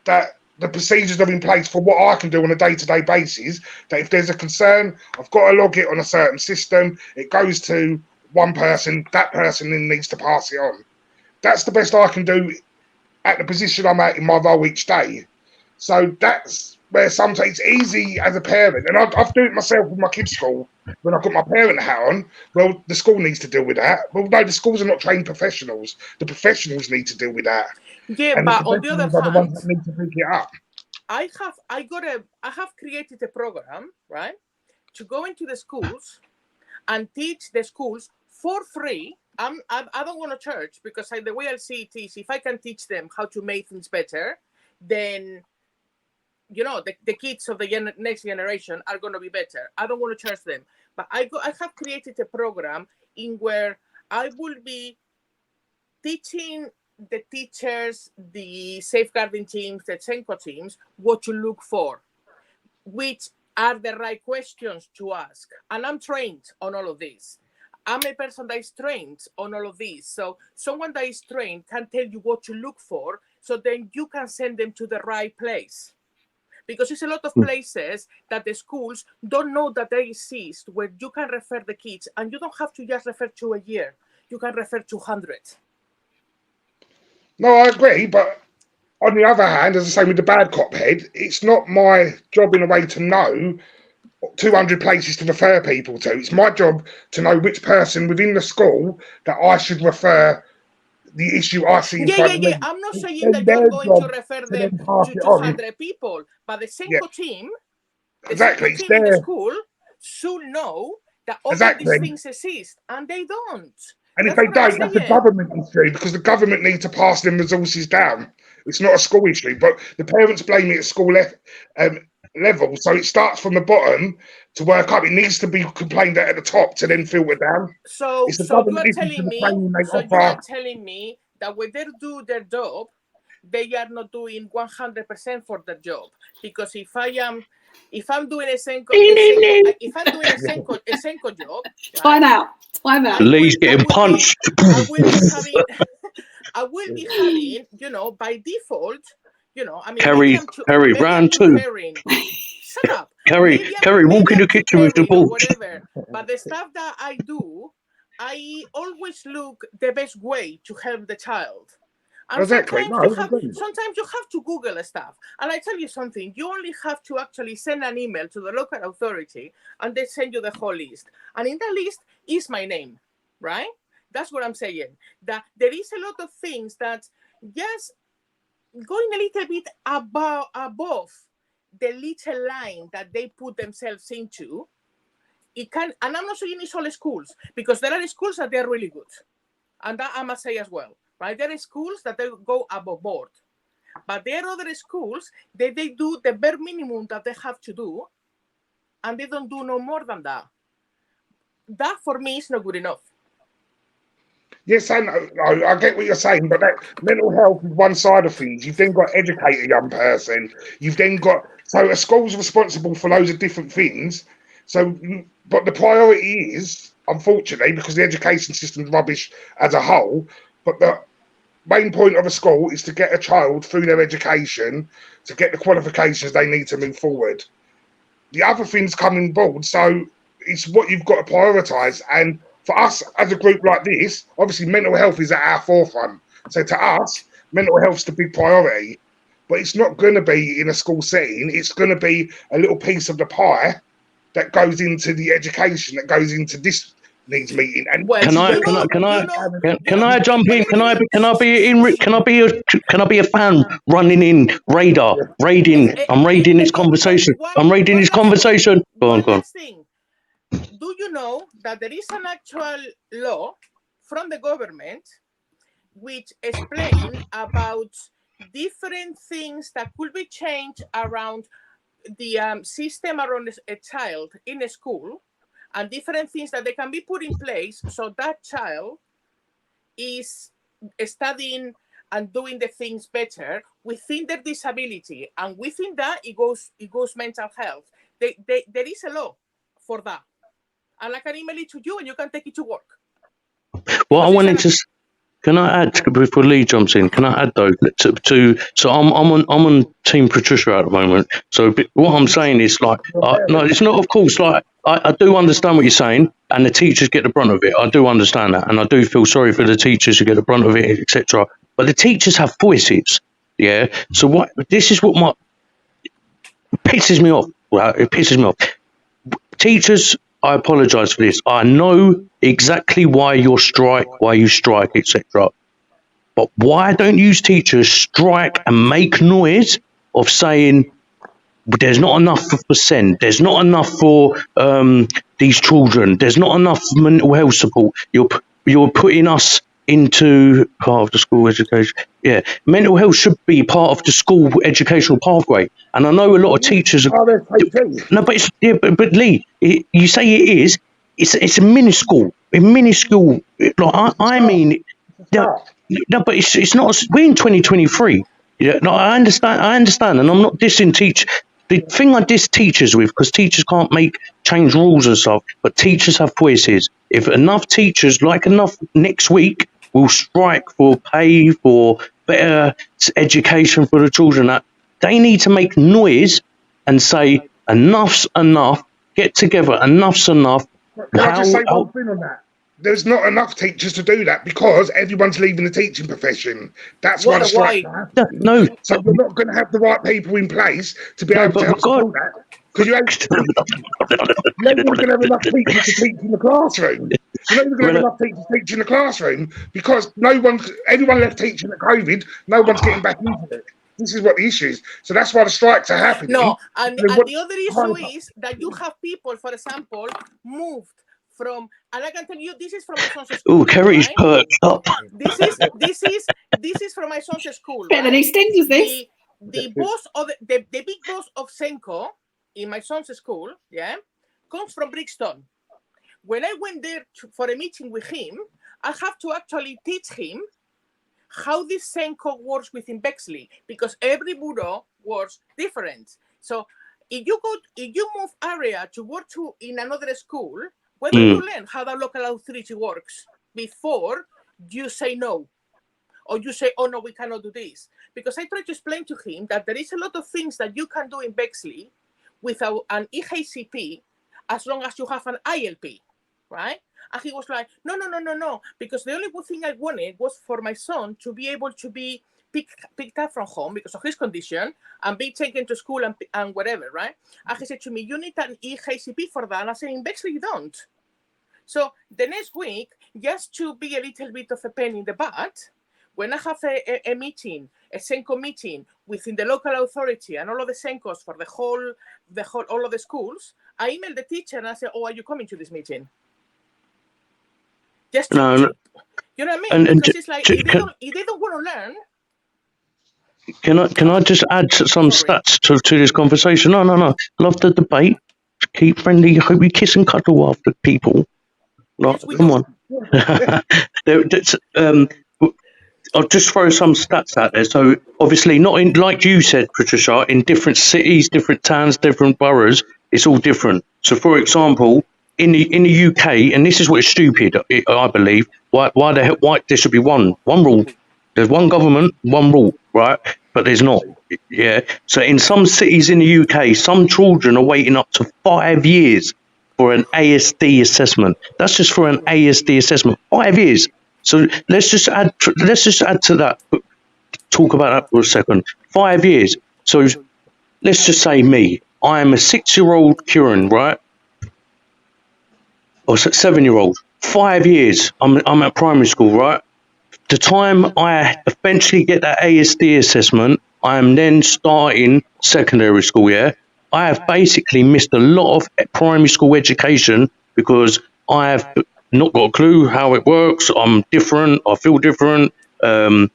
that the procedures are in place for what I can do on a day-to-day basis, that if there's a concern, I've got to log it on a certain system, it goes to one person, that person then needs to pass it on. That's the best I can do at the position I'm at in my role each day. So that's where sometimes it's easy as a parent, and I've done it myself with my kids' school when I've got my parent hat on. Well, the school needs to deal with that. Well, no, the schools are not trained professionals. The professionals need to deal with that. Yeah, and but on the other hand, the ones that need to pick it up. I have created a program, right, to go into the schools and teach the schools for free. I don't want to charge, because the way I see it is, if I can teach them how to make things better, then, you know, the kids of the next generation are going to be better. I don't want to charge them. But I have created a program in where I will be teaching the teachers, the safeguarding teams, the Senko teams, what to look for, which are the right questions to ask. And I'm trained on all of this. I'm a person that is trained on all of these. So someone that is trained can tell you what to look for, so then you can send them to the right place. Because it's a lot of places that the schools don't know that they exist, where you can refer the kids, and you don't have to just refer to a year. You can refer to 100. No, I agree, but on the other hand, as I say with the bad cop head, it's not my job in a way to know 200 places to refer people to. It's my job to know which person within the school that I should refer the issue I see in front of me. I'm not saying that you're going to refer them to 200 people, but the Senko team, in the school should know that all of these things exist, and they don't. And if they don't, that's a government issue, because the government need to pass them resources down. It's not a school issue, but the parents blame it at school level. So it starts from the bottom to work up. It needs to be complained at the top to then filter down. So you are telling me that when they do their job, they are not doing 100% for their job. Because if I'm doing a Senko job, time out. Lee's getting punched. I will be having, you know, by default, you know, I mean, Kari, round two. Caring. Shut up. Kari, walk in the kitchen with the ball. Whatever. But the stuff that I do, I always look the best way to help the child. And Exactly. sometimes you have to Google stuff. And I tell you something, you only have to actually send an email to the local authority and they send you the whole list. And in that list is my name, right? That's what I'm saying. That there is a lot of things that, yes, going a little bit above the little line that they put themselves into, it can, and I'm not saying it's all schools, because there are schools that they're really good. And that I must say as well, right? There are schools that they go above board. But there are other schools that they do the bare minimum that they have to do, and they don't do no more than that. That for me is not good enough. Yes, I get what you're saying, but that mental health is one side of things. You've then got educate a young person. You've then got, so a school's responsible for loads of different things. So, but the priority is, unfortunately, because the education system's rubbish as a whole, but the main point of a school is to get a child through their education, to get the qualifications they need to move forward. The other things come in board, so it's what you've got to prioritise. And for us as a group like this, obviously mental health is at our forefront. So to us, mental health's the big priority. But it's not going to be in a school setting. It's going to be a little piece of the pie that goes into the education, that goes into this needs meeting. And well, can I jump in? Can I be a fan running in radar, raiding? I'm raiding this conversation. I'm raiding this conversation. Go on. Do you know that there is an actual law from the government which explains about different things that could be changed around the system around a child in a school, and different things that they can be put in place so that child is studying and doing the things better within their disability, and within that it goes mental health. There is a law for that, and I can email it to you and you can take it to work. Well, I wanted to. Can I add before Lee jumps in? Can I add though so I'm on Team Patricia at the moment. So what I'm saying is like no, it's not. Of course, like I do understand what you're saying, and the teachers get the brunt of it. I do understand that, and I do feel sorry for the teachers who get the brunt of it, etc. But the teachers have voices, yeah. So what? This is what pisses me off. Well, it pisses me off. Teachers, I apologise for this. I know exactly why you strike, etc. But why don't you teachers strike and make noise of saying there's not enough for percent, there's not enough for these children, there's not enough mental health support. You're putting us into part of the school education. Yeah, mental health should be part of the school educational pathway. And I know a lot of teachers. No, but but Lee, you say it is. It's a minuscule. Like I mean, no, but it's not. We're in 2023. Yeah, no, I understand, and I'm not dissing teach. The thing I diss teachers with, because teachers can't change rules and stuff, but teachers have voices. If enough teachers, next week, will strike for pay, for better education for the children, that they need to make noise and say, enough's enough, get together, enough's enough. Can I just say one thing on that? There's not enough teachers to do that because everyone's leaving the teaching profession. That's why the strike happens. No, so you're not going to have the right people in place to be able to help support that. Because you ain't going to have enough teachers to teach in the classroom. You're not even going to have enough teachers to teach in the classroom because everyone left teaching at COVID. No one's getting back into it. This is what the issue is. So that's why the strikes are happening. No, and the other issue is that you have people, for example, moved from, and I can tell you, this is from my son's school. Oh, Kari's perked up. This is from my son's school. Better than extends this. The boss of the big boss of Senko in my son's school, comes from Brixton. When I went there for a meeting with him, I have to actually teach him how this Senko works within Bexley, because every bureau works different. So if you move area to work in another school, whether you learn how the local authority works before you say no. or you say, oh no, we cannot do this. Because I try to explain to him that there is a lot of things that you can do in Bexley without an EHCP as long as you have an ILP, right? And he was like, no, because the only good thing I wanted was for my son to be able to be picked up from home because of his condition and be taken to school and whatever, right? And he said to me, you need an EHCP for that. And I said, in Bexley, you don't. So the next week, just to be a little bit of a pain in the butt, when I have a meeting, a SENCO meeting within the local authority and all of the SENCOs for all of the schools, I email the teacher and I say, oh, are you coming to this meeting? Just to, you know what I mean? Because it's like, if they don't want to learn. Can I just add some stats to this conversation? No. Love the debate. Keep friendly. I hope you kiss and cuddle after people. Like, Yes, come on. I'll just throw some stats out there. So obviously, not in, like you said, Patricia, in different cities, different towns, different boroughs, it's all different. So, for example, in the UK, and this is what is stupid, I believe. Why there should be one rule. There's one government, one rule, right? But there's not. Yeah. So in some cities in the UK, some children are waiting up to 5 years for an ASD assessment. That's just for an ASD assessment. 5 years. So let's just add to that. Talk about that for a second. 5 years. So let's just say me. I am a 6-year-old Kieran, right? Or 7-year-old. 5 years. I'm at primary school, right? The time I eventually get that ASD assessment, I am then starting secondary school, yeah? I have basically missed a lot of primary school education because I have not got a clue how it works. I'm different. I feel different. I'm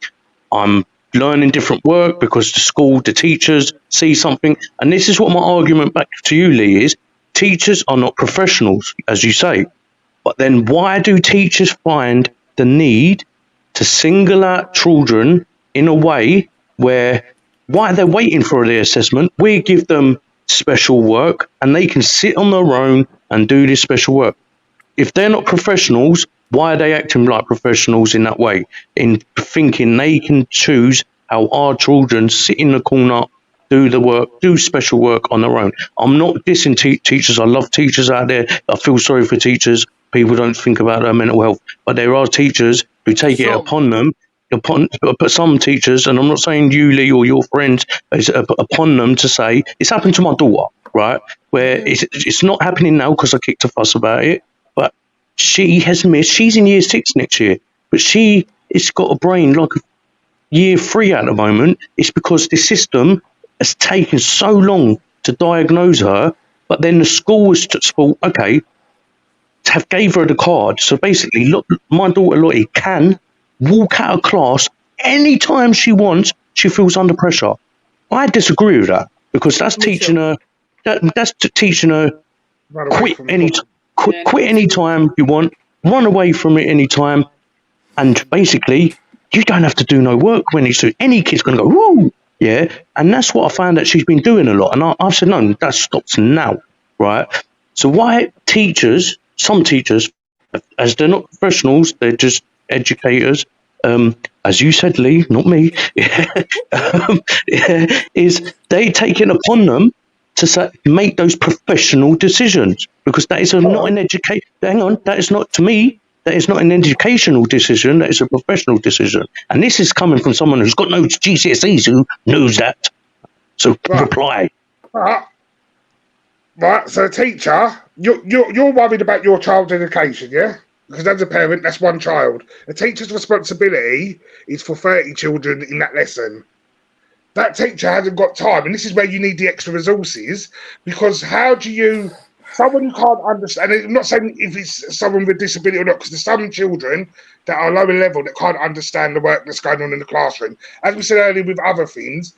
learning different work because the school, the teachers see something. And this is what my argument back to you, Lee, is. Teachers are not professionals, as you say. But then why do teachers find the need to single out children in a way where, while they're waiting for their assessment, we give them special work and they can sit on their own and do this special work? If they're not professionals, why are they acting like professionals in that way? In thinking they can choose how our children sit in the corner, do the work, do special work on their own. I'm not dissing teachers. I love teachers out there. I feel sorry for teachers. People don't think about their mental health. But there are teachers who take it upon them, but some teachers, and I'm not saying you, Lee, or your friends, is upon them to say, it's happened to my daughter, right? Where it's not happening now because I kicked a fuss about it, but she has missed, she's in year 6 next year, but it's got a brain like year 3 at the moment. It's because the system has taken so long to diagnose her, but then the school was thought, okay, have gave her the card. So basically, look, my daughter Lottie can walk out of class anytime she wants. She feels under pressure. I disagree with that because that's teaching her. That's teaching her quit anytime you want, run away from it anytime, and basically you don't have to do no work when it's so any kid's going to go woo, yeah. And that's what I found that she's been doing a lot. And I've said no, that stops now, right? So why teachers? Some teachers, as they're not professionals, they're just educators. As you said, Lee, not me, is they take it upon them to make those professional decisions because that is not an education. Hang on, that is not, to me, that is not an educational decision. That is a professional decision. And this is coming from someone who's got no GCSEs who knows that. So reply. Right, so teacher, you're worried about your child's education, yeah? Because as a parent, that's one child. A teacher's responsibility is for 30 children in that lesson. That teacher hasn't got time, and this is where you need the extra resources, because how do you, someone who can't understand, and I'm not saying if it's someone with disability or not, because there's some children that are lower level that can't understand the work that's going on in the classroom. As we said earlier with other things,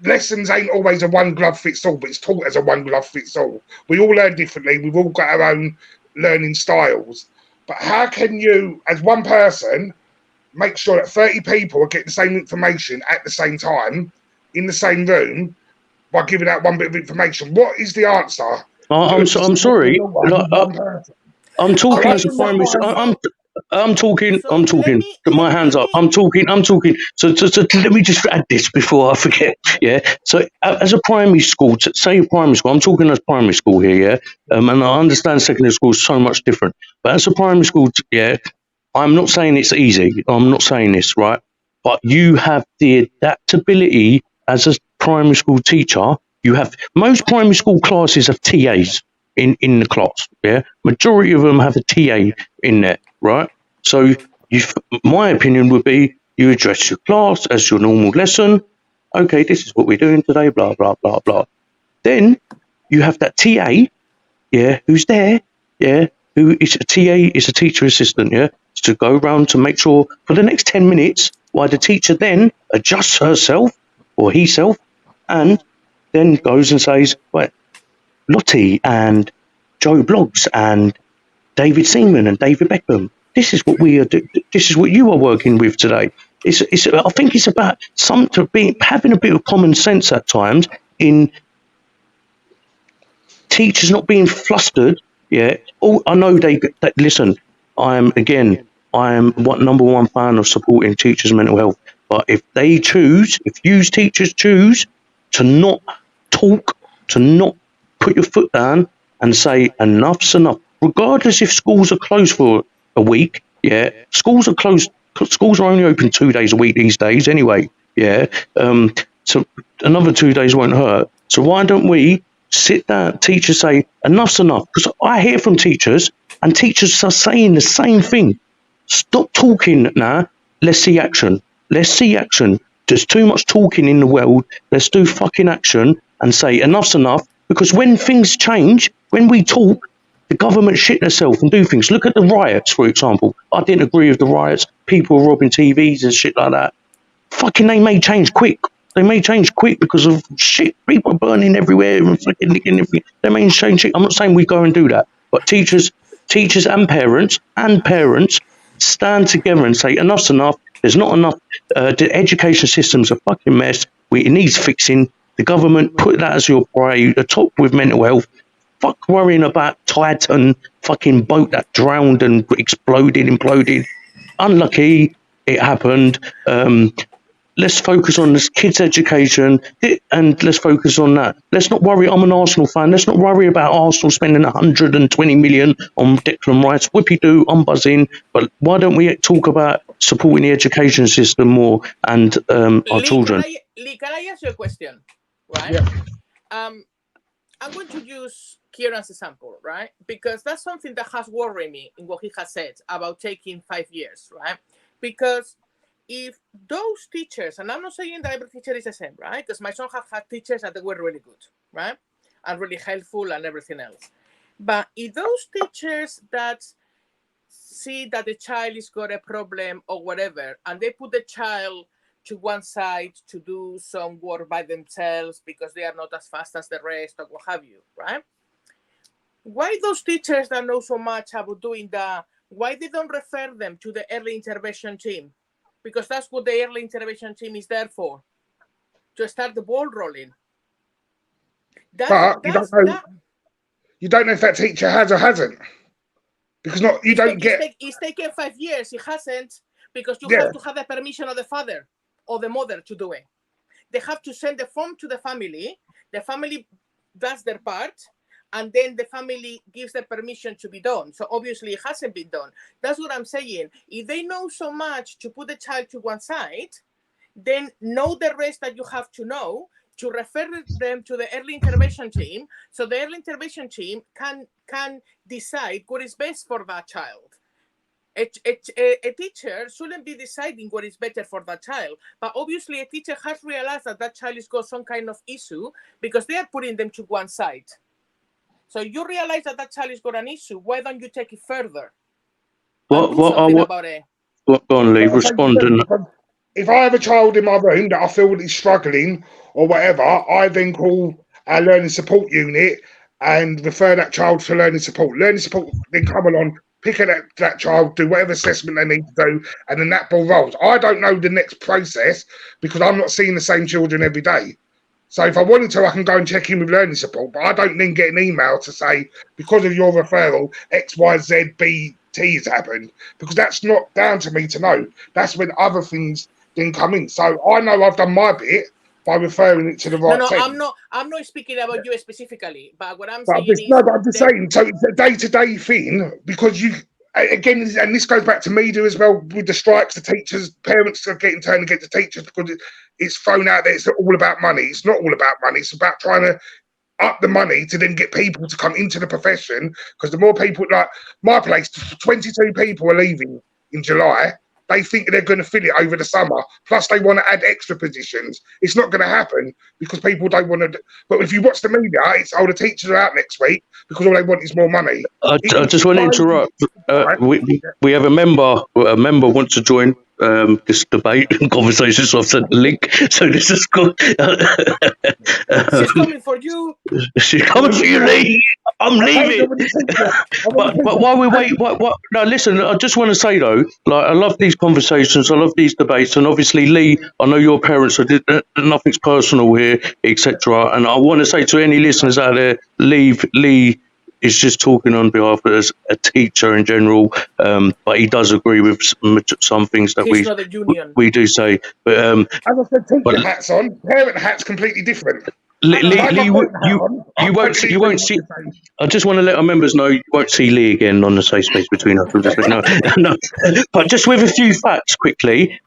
lessons ain't always a one glove fits all, but it's taught as a one glove fits all. We all learn differently. We've all got our own learning styles. But how can you, as one person, make sure that 30 people are getting the same information at the same time in the same room by giving out one bit of information? What is the answer? I'm sorry. I'm talking as a primary. I'm talking. So let me My hands up. I'm talking. So let me just add this before I forget. Yeah. So as a primary school, say primary school, I'm talking as primary school here. Yeah. And I understand secondary school is so much different, but as a primary school, yeah, I'm not saying it's easy. I'm not saying this, right? But you have the adaptability as a primary school teacher. You have most primary school classes have TAs in the class. Yeah, majority of them have a TA in there, right? So, my opinion would be you address your class as your normal lesson. Okay, this is what we're doing today. Blah blah blah blah. Then you have that TA, yeah, who's there, yeah, who is a TA, is a teacher assistant, yeah, to go around to make sure for the next 10 minutes, while the teacher then adjusts herself or himself, and then goes and says, right, Lottie and Joe Bloggs and David Seaman and David Beckham, this is what we are. This is what you are working with today. I think it's about having a bit of common sense at times in teachers not being flustered. Yeah. Oh, I know listen. I'm number one fan of supporting teachers' mental health. But if you teachers choose to not talk, to not put your foot down and say enough's enough, regardless if schools are closed for a week. Yeah, schools are closed. Schools are only open 2 days a week these days, anyway. Yeah. So another 2 days won't hurt. So why don't we sit down? Teachers say enough's enough, because I hear from teachers, and teachers are saying the same thing. Stop talking now. Let's see action. Let's see action. There's too much talking in the world. Let's do fucking action and say enough's enough. Because when things change, when we talk, the government shit themselves and do things. Look at the riots, for example. I didn't agree with the riots. People were robbing TVs and shit like that. Fucking, they may change quick. They may change quick because of shit. People are burning everywhere and fucking nicking everything. They may change it. I'm not saying we go and do that, but teachers and parents stand together and say enough's enough. There's not enough. The education system's a fucking mess. It needs fixing. The government put that as your priority. The top with mental health. Fuck worrying about Titan fucking boat that drowned and imploded. Unlucky, it happened. Let's focus on this kids' education and let's focus on that. Let's not worry. I'm an Arsenal fan. Let's not worry about Arsenal spending 120 million on Declan Rice. Whoopie-doo, I'm buzzing. But why don't we talk about supporting the education system more and our children? Lee, can I ask you a question? Right? Yeah. I'm going to use Kieran's example, right? Because that's something that has worried me in what he has said about taking 5 years, right? Because if those teachers, and I'm not saying that every teacher is the same, right? Because my son have had teachers that were really good, right? And really helpful and everything else. But if those teachers that see that the child has got a problem or whatever, and they put the child to one side to do some work by themselves because they are not as fast as the rest or what have you, right? Why those teachers that know so much about doing that, why they don't refer them to the early intervention team? Because that's what the early intervention team is there for, to start the ball rolling. You don't know if that teacher has or hasn't. Because it's taken 5 years. It hasn't, because you have to have the permission of the father or the mother to do it. They have to send the form to the family. The family does their part, and then the family gives the permission to be done. So obviously it hasn't been done. That's what I'm saying. If they know so much to put the child to one side, then know the rest that you have to know to refer them to the early intervention team, so the early intervention team can decide what is best for that child. A teacher shouldn't be deciding what is better for that child, but obviously a teacher has realized that child has got some kind of issue because they are putting them to one side. So you realize that child has got an issue. Why don't you take it further? About it? Go on, Lee, respond. If I have a child in my room that I feel is struggling or whatever, I then call our learning support unit and refer that child for learning support. Learning support then come along, pick at that child, do whatever assessment they need to do, and then that ball rolls. I don't know the next process because I'm not seeing the same children every day. So if I wanted to, I can go and check in with learning support, but I don't then get an email to say, because of your referral, X, Y, Z, B T's happened, because that's not down to me to know. That's when other things then come in. So I know I've done my bit by referring it to the right team. I'm not speaking about you specifically, but what I'm But saying is... but I'm just saying, so it's a day-to-day thing, because you, again, and this goes back to media as well, with the strikes, the teachers, parents are getting turned against the teachers because it's thrown out there it's all about money. It's not all about money. It's about trying to up the money to then get people to come into the profession, because the more people, like my place, 22 people are leaving in July. They think they're going to fill it over the summer. Plus, they want to add extra positions. It's not going to happen because people don't want to. But if you watch the media, it's the teachers are out next week because all they want is more money. I just want to interrupt. Right. We have a member wants to join this debate conversation, so I've sent the link. So this is good. She's coming for you. She's coming for you, Lee. I'm leaving. But while we wait, no, listen. I just want to say though, like I love these conversations. I love these debates, and obviously, Lee, I know your parents. So nothing's personal here, etc. And I want to say to any listeners out there, Lee is just talking on behalf as a teacher in general, but he does agree with some things that He's not a union. we do say. But as I said, teacher hats on, parent hat's completely different. Lee, you won't see. I just want to let our members know you won't see Lee again on the safe space between us. No. But just with a few facts quickly.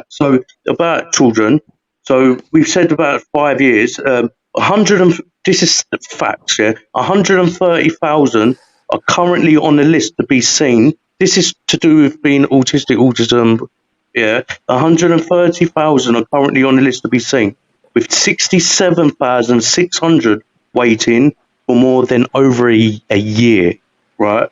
So about children. So we've said about 5 years. 100 this is the facts. Yeah, 130,000 are currently on the list to be seen. This is to do with being autism. Yeah, 130,000 are currently on the list to be seen, with 67,600 waiting for more than over a year, right,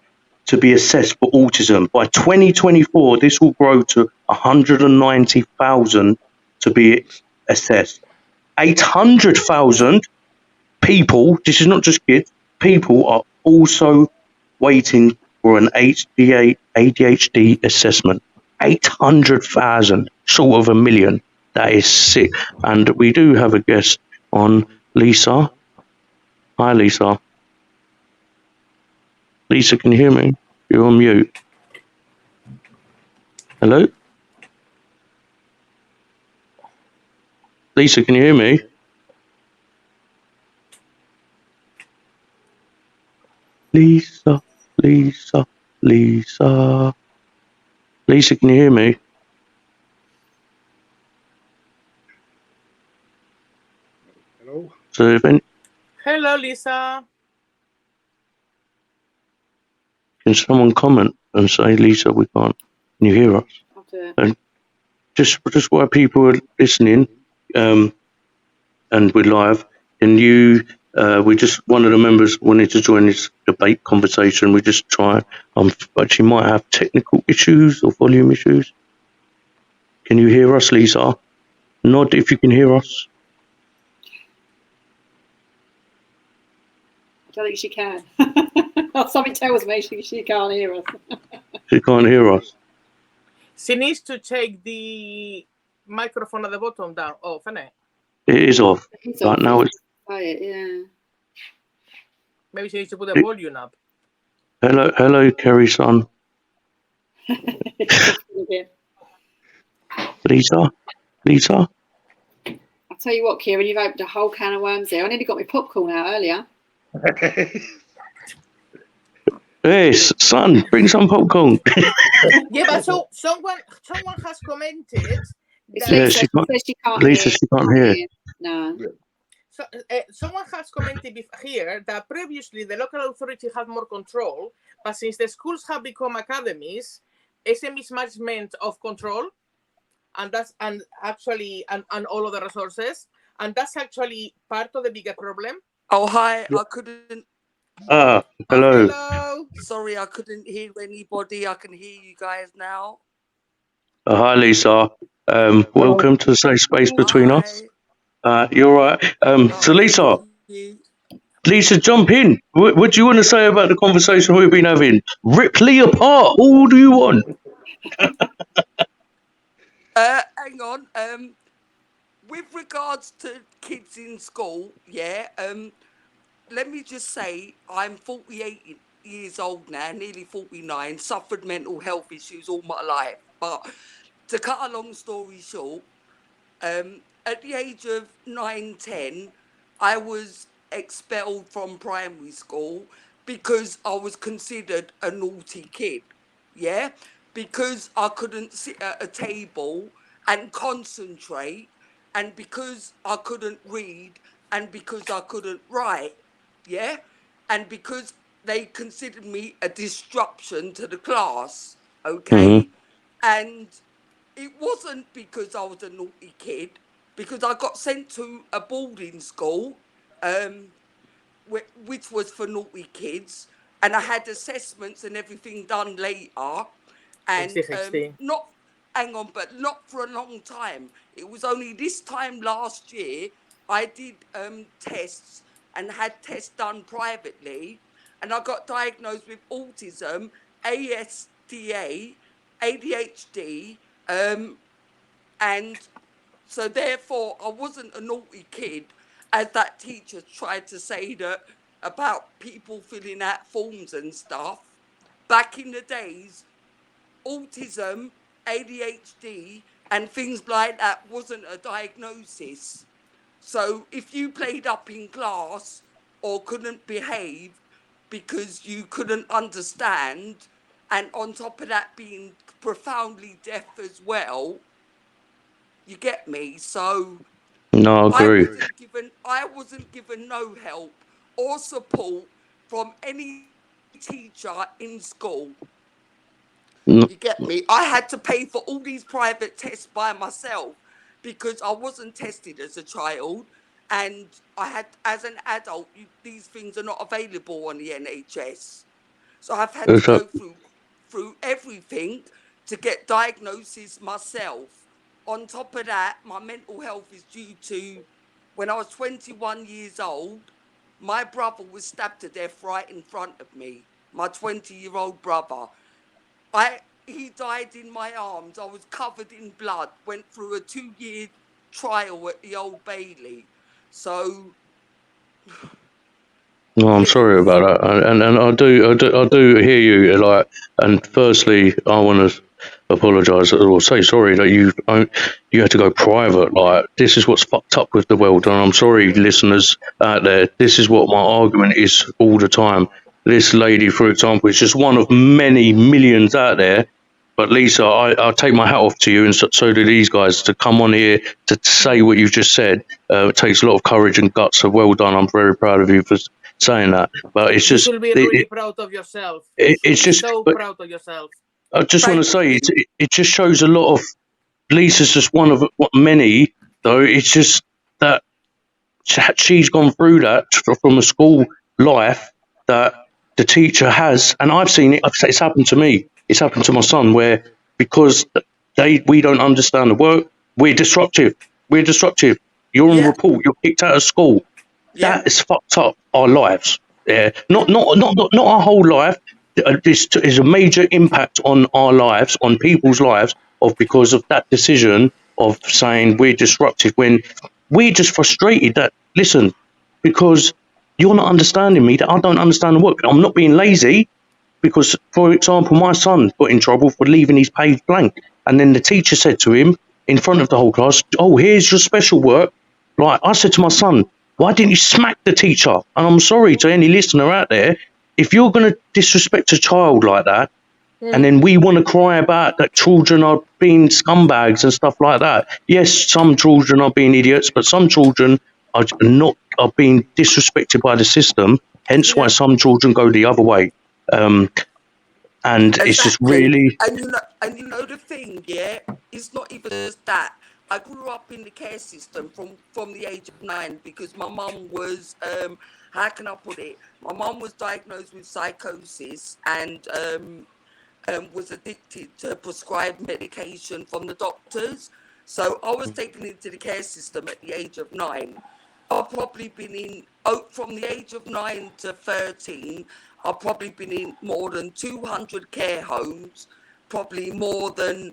to be assessed for autism. By 2024, this will grow to 190,000 to be assessed. 800,000 people, this is not just kids, people are also waiting for an ADHD assessment. 800,000, short of 1 million. That is sick. And we do have a guest on, Lisa. Hi, Lisa. Lisa, can you hear me? You're on mute. Hello? Lisa, can you hear me? Lisa. Lisa, can you hear me? Hello? So Hello, Lisa. Can someone comment and say, Lisa, we can't. Can you hear us? Okay. And just while people are listening, and we're live, and we just, one of the members wanted to join this debate conversation. We just try, but she might have technical issues or volume issues. Can you hear us, Lisa? Nod if you can hear us. I don't think she can. Something tells me she can't hear us. She can't hear us. She needs to take the microphone at the bottom down off, isn't it? It is off. It's Right off. now it's... Yeah. Maybe she needs to put the volume up. Hello, Kari, son. Lisa? I'll tell you what, Kieran, you've opened a whole can of worms there. I nearly got my popcorn out earlier. Yes, son, bring some popcorn. Yeah, but so someone has commented that Lisa, she can't Lisa, she can't hear. No. So, someone has commented here that previously the local authority had more control, but since the schools have become academies, it's a mismanagement of control, and actually all of the resources, and that's actually part of the bigger problem. Oh, hi. I couldn't. Hello. Hello. Sorry, I couldn't hear anybody. I can hear you guys now. Hi, Lisa. Welcome to the safe space between us. You're right. So, Lisa, jump in. What do you want to say about the conversation we've been having? Rip Lee apart. All do you want? Hang on. With regards to kids in school, let me just say I'm 48 years old now, nearly 49, suffered mental health issues all my life. But to cut a long story short, at the age of 9, 10, I was expelled from primary school because I was considered a naughty kid. Yeah? Because I couldn't sit at a table and concentrate, and because I couldn't read, and because I couldn't write. Yeah? And because they considered me a disruption to the class. Okay? And it wasn't because I was a naughty kid, because I got sent to a boarding school, which was for naughty kids, and I had assessments and everything done later, and ADHD. not, hang on, but not for a long time. It was only this time last year I did tests and had tests done privately, and I got diagnosed with autism, ASDA, ADHD, and so therefore I wasn't a naughty kid, as that teacher tried to say that about people filling out forms and stuff. Back in the days, autism, ADHD, and things like that wasn't a diagnosis. So if you played up in class or couldn't behave because you couldn't understand, and on top of that being profoundly deaf as well, you get me? So No, I I agree. wasn't given no help or support from any teacher in school. N- You get me? I had to pay for all these private tests by myself because I wasn't tested as a child, and I had, as an adult, these things are not available on the NHS. So I've had to so- go through everything to get diagnosis myself. On top of that, my mental health is due to when I was 21 years old, my brother was stabbed to death right in front of me. My 20-year-old brother. He died in my arms. I was covered in blood, went through a 2-year trial at the Old Bailey. So No, I'm sorry please. about that, and I do hear you. Like, and firstly, I want to apologise or say sorry that you had to go private. Like, this is what's fucked up with the world, and I'm sorry, listeners out there. This is what my argument is all the time. This lady, for example, is just one of many millions out there. But Lisa, I take my hat off to you, and so do these guys, to come on here to say what you've just said. It takes a lot of courage and guts. So well done. I'm very proud of you for saying that. But it's You just, should be really proud of yourself. You should it's be just. so But proud of yourself. I just want to Thank say, you. it just shows a lot of. Lisa's just one of many, though. It's just that she's gone through that from a school life that the teacher has, and I've seen it. It's happened to me. It's happened to my son, where because we don't understand the work, we're disruptive. We're disruptive. You're on Yeah, report. You're kicked out of school. yeah, That has fucked up our lives. Yeah, not our whole life. This is a major impact on our lives, on people's lives, of because of that decision of saying we're disruptive when we're just frustrated that, listen, because you're not understanding me, that I don't understand the work. I'm not being lazy, because, for example, my son got in trouble for leaving his page blank, and then the teacher said to him in front of the whole class, "Oh, here's your special work." Like, I said to my son, "Why didn't you smack the teacher?" And I'm sorry to any listener out there, if you're going to disrespect a child like that, and then we want to cry about that children are being scumbags and stuff like that. Yes, some children are being idiots, but some children are being disrespected by the system. Hence, why Yeah. some children go the other way. Um, and it's just exactly. really. And you know the thing, yeah, it's not even just that. I grew up in the care system from the age of 9 because my mum was how can I put it? My mum was diagnosed with psychosis and was addicted to prescribed medication from the doctors. So I was taken into the care system at the age of 9. I've probably been in, from the age of 9 to 13, I've probably been in more than 200 care homes, probably more than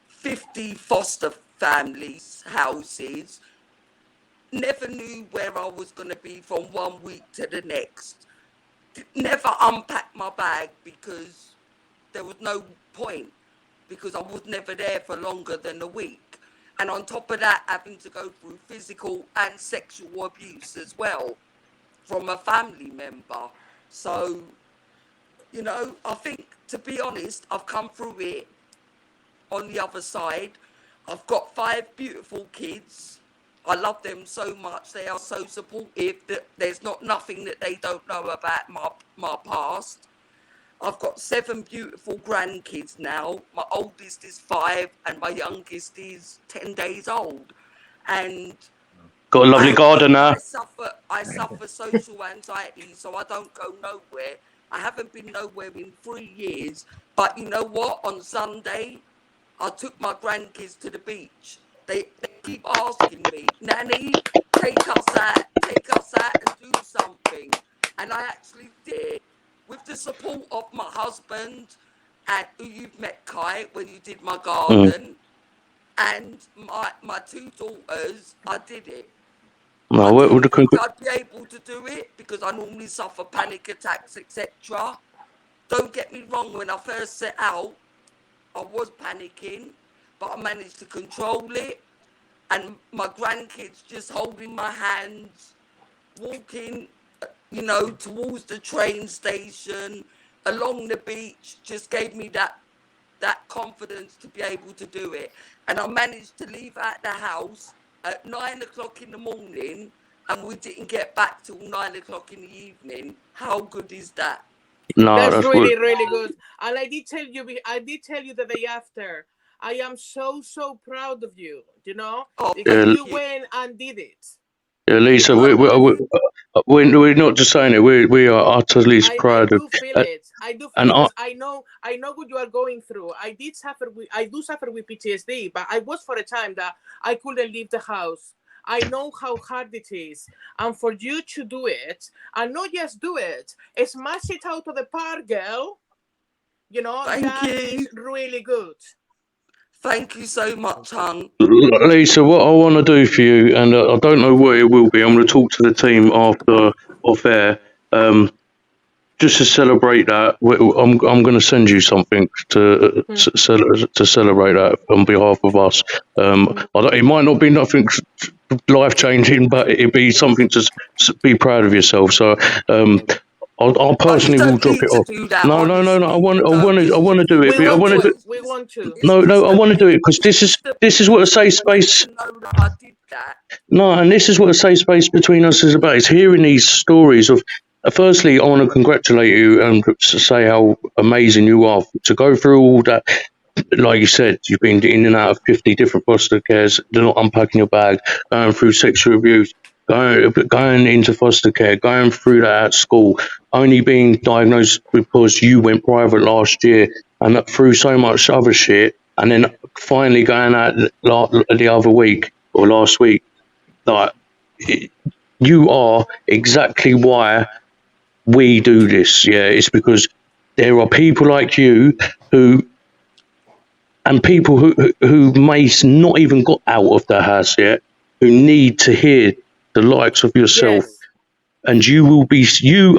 50 foster families' houses. Never knew where I was going to be from one week to the next. never unpacked my bag because there was no point, because I was never there for longer than a week. And on top of that, having to go through physical and sexual abuse as well from a family member. So, you know, I think, to be honest, I've come through it on the other side. I've got 5 beautiful kids. I love them so much. They are so supportive that there's nothing that they don't know about my past. I've got 7 beautiful grandkids now. My oldest is 5 and my youngest is 10 days old. And Got a lovely gardener. I suffer social anxiety, so I don't go nowhere. I haven't been nowhere in 3 years. But you know what? On Sunday, I took my grandkids to the beach. They keep asking me, Nanny, take us out and do something. And I actually did, with the support of my husband, and who you've met, Kai, when you did my garden, and my 2 daughters. I did it. No, I what didn't would think I'd be able to do it because I normally suffer panic attacks, etc. Don't get me wrong, when I first set out, I was panicking, but I managed to control it. And my grandkids just holding my hands, walking, you know, towards the train station, along the beach, just gave me that confidence to be able to do it. And I managed to leave out the house at 9 o'clock in the morning, and we didn't get back till 9 o'clock in the evening. How good is that? No, That's really, good. really good. And I did tell you the day after, I am so proud of you, you know, because you went and did it. Yeah, Lisa, we're not just saying it. We are utterly proud I of. do feel it. I do feel it because I know what you are going through. I do suffer with PTSD, but I was for a time that I couldn't leave the house. I know how hard it is, and for you to do it, and not just do it, smash it out of the park, girl. You know, that is really good. Thank you so much, hon. Lisa, what I want to do for you, and I don't know what it will be. I'm going to talk to the team after off air. Just to celebrate that, I'm going to send you something to celebrate that on behalf of us. It might not be nothing life changing, but it'd be something to be proud of yourself. So I personally will drop it off. No. I want to do it. We want to. No, I want to do it because this is what a safe space. No, and this is what a safe space between us is about. It's hearing these stories of. Firstly, I want to congratulate you and say how amazing you are to go through all that. Like you said, you've been in and out of 50 different foster cares. They're not unpacking your bag, going through sexual abuse, going into foster care, going through that at school, only being diagnosed because you went private last year, and through so much other shit, and then finally going out the other week or last week. Like, you are exactly why we do this. Yeah, it's because there are people like you and people who may not even got out of the house yet, who need to hear the likes of yourself. Yes. And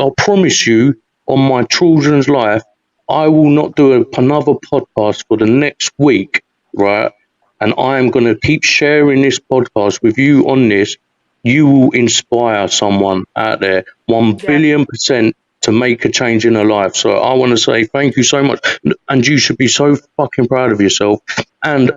I promise you, on my children's life, I will not do another podcast for the next week, right? And I am going to keep sharing this podcast with you on this. You will inspire someone out there 1 billion% to make a change in her life. So I want to say thank you so much. And you should be so fucking proud of yourself. And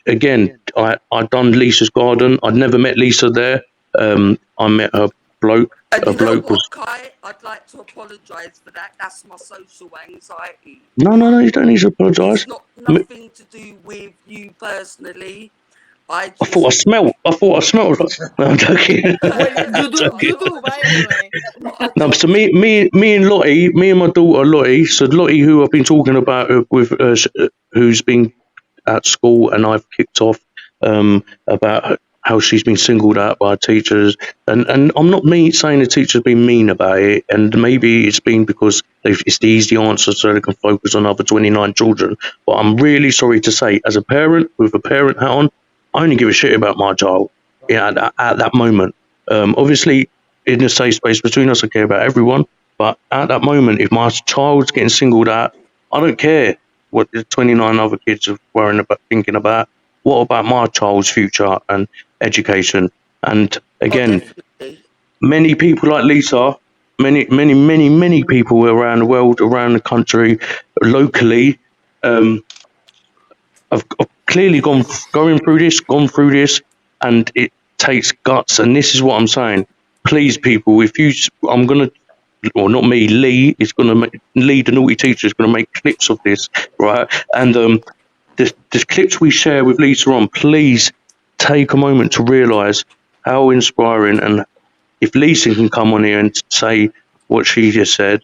again, I done Lisa's garden. I'd never met Lisa there. I met her bloke. And you know what, Kai? I'd like to apologise for that. That's my social anxiety. No, you don't need to apologise. It's nothing to do with you personally. I thought I smelled. No, I'm joking. You do, by the way. No, so me and Lottie, me and my daughter Lottie. So Lottie, who I've been talking about with, who's been at school, and I've kicked off about how she's been singled out by teachers, and I'm not saying the teachers been mean about it, and maybe it's been because it's the easy answer so they can focus on other 29 children. But I'm really sorry to say, as a parent with a parent hat on, I only give a shit about my child. Yeah, at that moment. Obviously, in a safe space between us, I care about everyone. But at that moment, if my child's getting singled out, I don't care what the 29 other kids are worrying about, thinking about. What about my child's future and education? And Oh, again, definitely. many people like Lisa, many people around the world, around the country, locally, have clearly gone through this, and it takes guts. And this is what I'm saying. Please, people, I'm gonna, or not me, Lee is gonna Lee, the naughty teacher, is gonna make clips of this, right? And the clips we share with Lisa on, please take a moment to realise how inspiring, and if Lisa can come on here and say what she just said,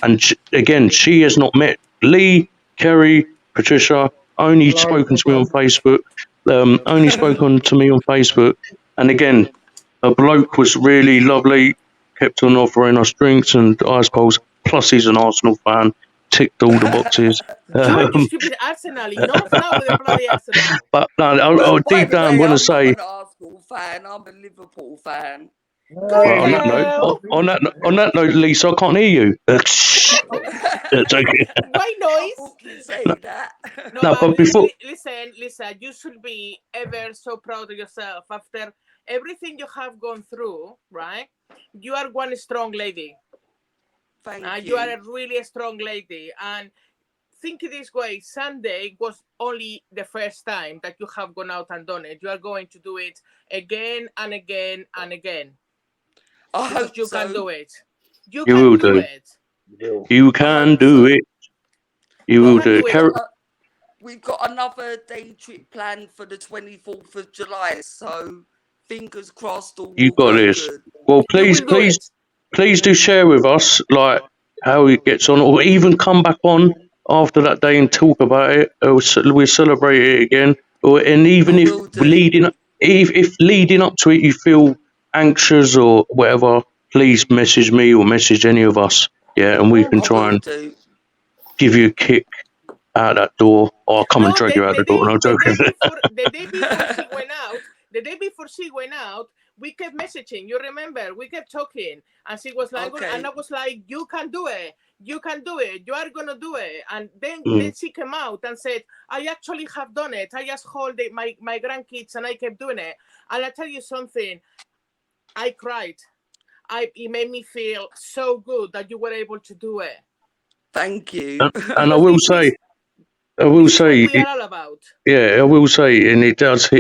and again, she has not met Lee, Kari, Patricia, only Hello, spoken to me on hello. Facebook, only spoken to me on Facebook. And again, a bloke was really lovely, kept on offering us drinks and ice poles, plus he's an Arsenal fan, ticked all the boxes. You and your stupid Arsenal. Enough now with the bloody Arsenal. But no, Well, I by deep the down way, want to I'm not say, an Arsenal fan. I'm a Liverpool fan. Go well, girl. on that note, Lisa, I can't hear you. It's okay. Why I noise? thought you'd say that. No, No, but but before, listen, Lisa, you should be ever so proud of yourself after everything you have gone through, right? You are one strong lady. Thank You are you. a really strong lady. And think it this way, Sunday was only the first time that you have gone out and done it. You are going to do it again and again and again. I Because hope you so. can do it. You you can will do do. it. You I can hope do so. it. You You will can do do it. it. We've got another day trip planned for the 24th of July, so fingers crossed all You will got go this. good. Well, You will do it. please do share with us like how it gets on, or even come back on after that day and talk about it. Or we celebrate it again. Or and I even will do. if leading up to it you feel anxious or whatever, please message me or message any of us. Yeah, and we can I try will and do. give you a kick out that door. Or I'll come and No, drag you out the door. No, I'm joking. the day before she went out, we kept messaging. You remember? We kept talking, and she was like, Okay. and I was like, "You can do it. You can do it. You are gonna do it." And then she came out and said, "I actually have done it. I just hold my grandkids and I kept doing it." And I tell you something, I cried. It made me feel so good that you were able to do it. Thank you. And Because I will this is what say, we are all about. yeah, I will say, and it does.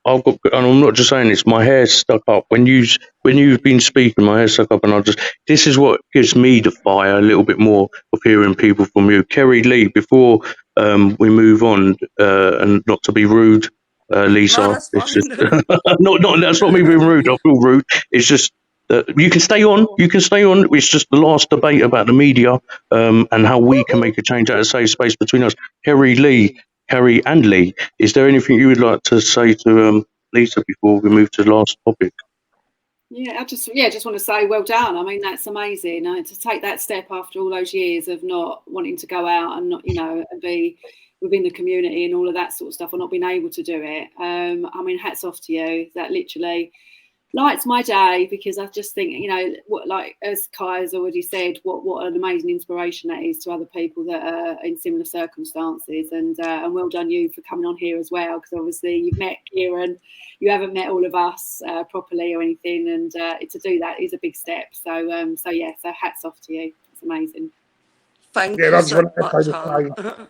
I've got, and I'm not just saying this. My hair's stuck up when you've been speaking. My hair's stuck up, and this is what gives me the fire a little bit more of hearing people from you, Kerry Lee. Before we move on, and not to be rude, No, Lisa, that's it's just fine. not. That's not me being rude. I feel rude. It's just that you can stay on. You can stay on. It's just the last debate about the media, and how we can make a change out of safe space between us. Kerry Lee. Kari and Lee, is there anything you would like to say to Lisa before we move to the last topic? Yeah, I just want to say well done. I mean, that's amazing. To take that step after all those years of not wanting to go out and not, and be within the community and all of that sort of stuff, or not being able to do it. I mean, hats off to you. That literally lights my day, because I just think, what, like as Kai has already said, what an amazing inspiration that is to other people that are in similar circumstances. And well done you for coming on here as well, because obviously you've met Kieran, you haven't met all of us properly or anything, and to do that is a big step. So hats off to you. It's amazing. Thank Yeah, you I just so want to echo much, the hon. same.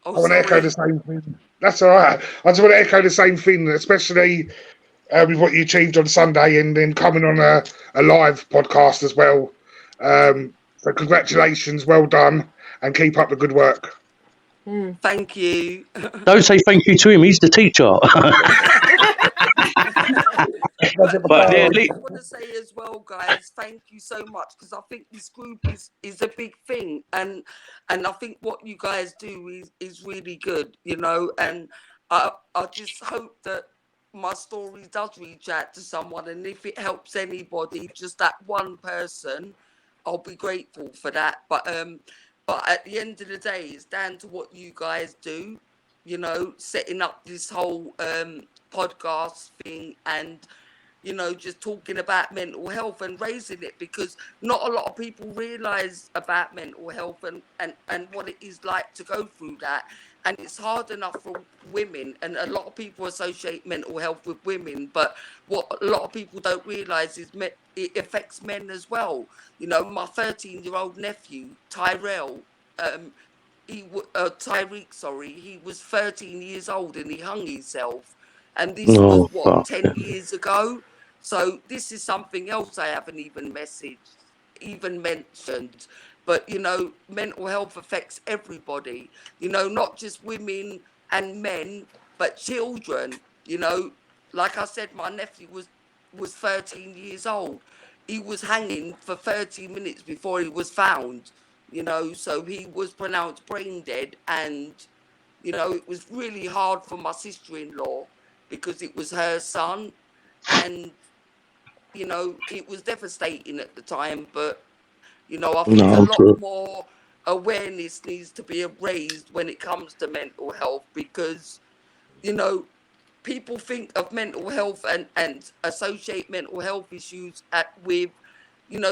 Oh, I want to echo sorry. the same thing. That's all right. I just want to echo the same thing, especially with what you achieved on Sunday, and then coming on a live podcast as well. So congratulations, well done, and keep up the good work. Thank you. Don't say thank you to him. He's the teacher. But I yeah, just want to say as well, guys, thank you so much, because I think this group is a big thing, and I think what you guys do is really good, and I just hope that my story does reach out to someone, and if it helps anybody, just that one person, I'll be grateful for that. But at the end of the day, it's down to what you guys do, setting up this whole podcast thing, and just talking about mental health and raising it, because not a lot of people realise about mental health and what it is like to go through that. And it's hard enough for women, and a lot of people associate mental health with women, but what a lot of people don't realise is it affects men as well. My 13-year-old nephew, Tyrell, Tyreek, sorry, he was 13 years old and he hung himself. And this was, fuck. 10 years ago? So this is something else I haven't even mentioned. But, mental health affects everybody, not just women and men, but children. Like I said, my nephew was 13 years old. He was hanging for 30 minutes before he was found, so he was pronounced brain dead. And, it was really hard for my sister-in-law because it was her son. And, it was devastating at the time. But, I think a lot more awareness needs to be raised when it comes to mental health, because, people think of mental health and associate mental health issues with,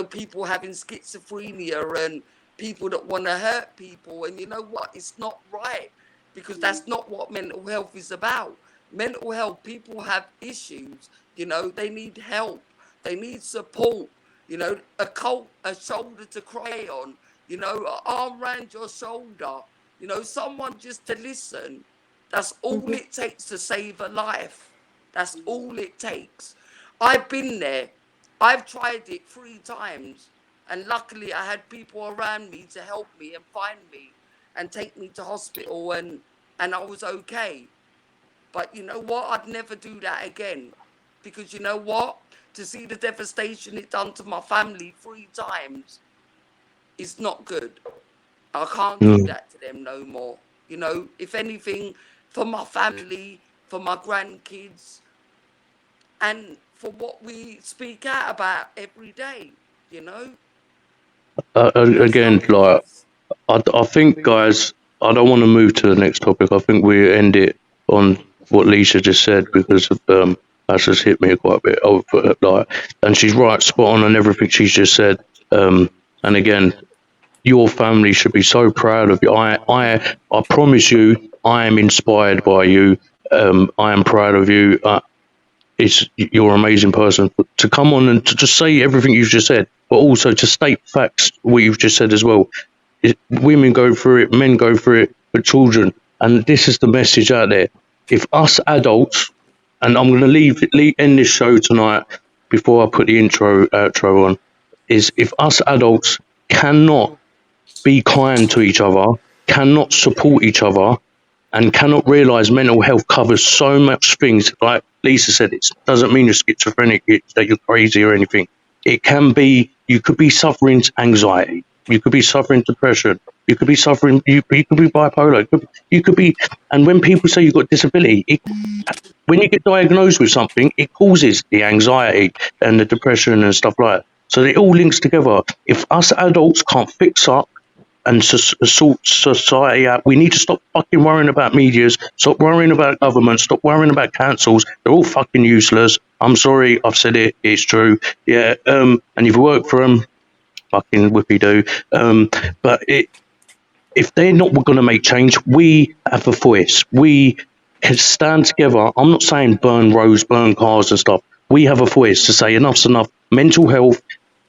people having schizophrenia and people that want to hurt people. And you know what? It's not right, because that's not what mental health is about. Mental health, people have issues, they need help, they need support, a shoulder to cry on, an arm around your shoulder, someone just to listen. That's all it takes to save a life. That's all it takes. I've been there. I've tried it 3 times. And luckily I had people around me to help me and find me and take me to hospital, and I was okay. But you know what? I'd never do that again. Because you know what? To see the devastation it done to my family 3 times is not good. I can't do that to them no more. If anything, for my family, for my grandkids, and for what we speak out about every day, Again, like, I think, guys, I don't want to move to the next topic. I think we end it on what Lisa just said, because that's just hit me quite a bit. And she's right, spot on everything she's just said. And again, your family should be so proud of you. I promise you, I am inspired by you. I am proud of you. You're an amazing person to come on and to just say everything you've just said, but also to state facts, what you've just said as well. Women go through it, men go through it, but children. And this is the message out there. If us adults, and I'm going to end this show tonight before I put the outro on, is if us adults cannot be kind to each other, cannot support each other, and cannot realise mental health covers so much things. Like Lisa said, it doesn't mean you're schizophrenic, that you're crazy or anything. It can be, you could be suffering anxiety, you could be suffering depression, you could be suffering, you could be bipolar, you could be, and when people say you've got disability, when you get diagnosed with something, it causes the anxiety and the depression and stuff like that. So it all links together. If us adults can't fix up and sort society out, we need to stop fucking worrying about medias, stop worrying about government, stop worrying about councils. They're all fucking useless. I'm sorry, I've said it, it's true. Yeah, and if you work for them, fucking whippy-do. But if they're not going to make change, we have a voice. We can stand together. I'm not saying burn roads, burn cars and stuff. We have a voice to say enough's enough. Mental health,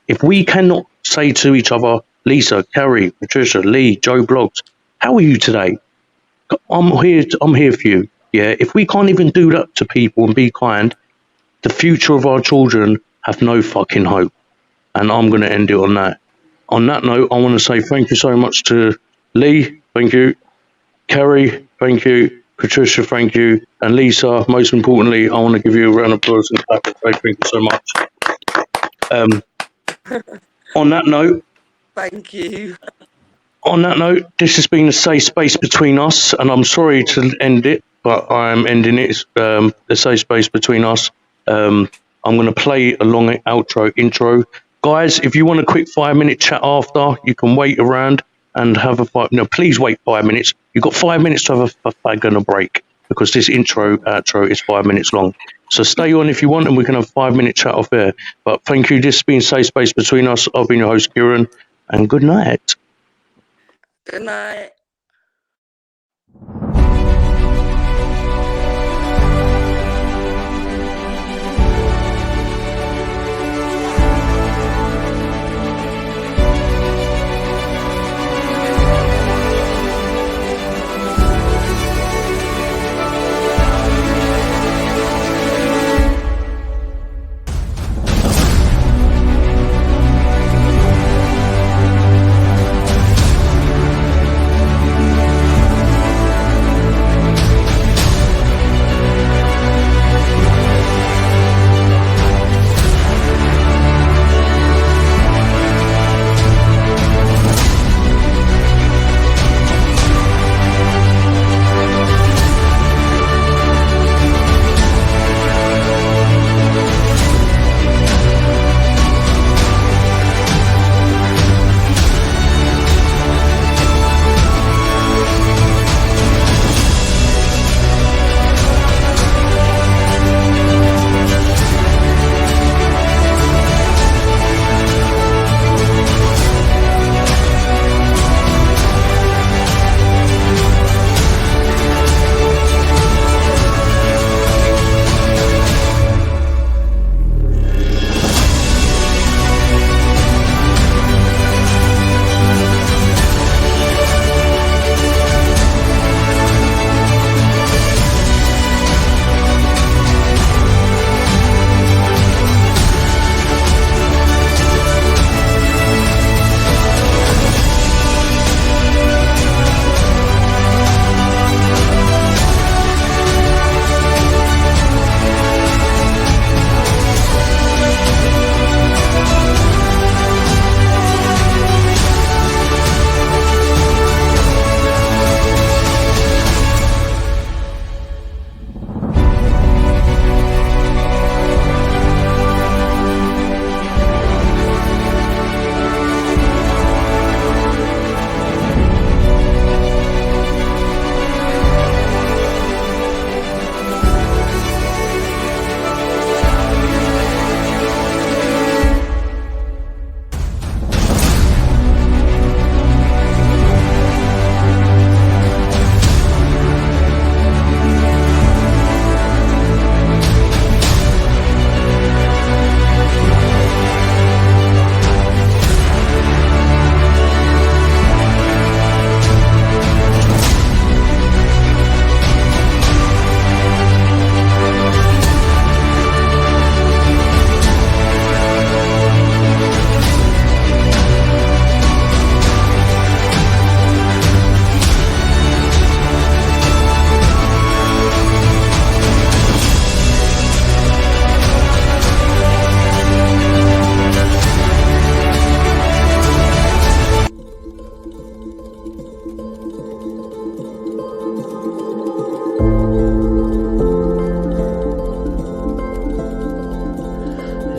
if we cannot say to each other, Lisa, Kari, Patricia, Lee, Joe Blogs, how are you today? I'm here for you. Yeah, if we can't even do that to people and be kind, the future of our children have no fucking hope. And I'm going to end it on that. On that note, I want to say thank you so much to Lee, thank you. Kari, thank you. Patricia, thank you. And Lisa, most importantly, I want to give you a round of applause and clap and say thank you so much. On that note, thank you. On that note, this has been a safe space between us, and I'm sorry to end it, but I'm ending it. It's a safe space between us. I'm going to play a long intro. Guys, if you want a quick 5-minute chat after, you can wait around and have a 5. No, please wait 5 minutes. You've got 5 minutes to have a fag and a break, because this outro is 5 minutes long. So stay on if you want, and we can have a 5-minute chat off air. But thank you. This has been Safe Space Between Us. I've been your host, Kieran, and good night. Good night.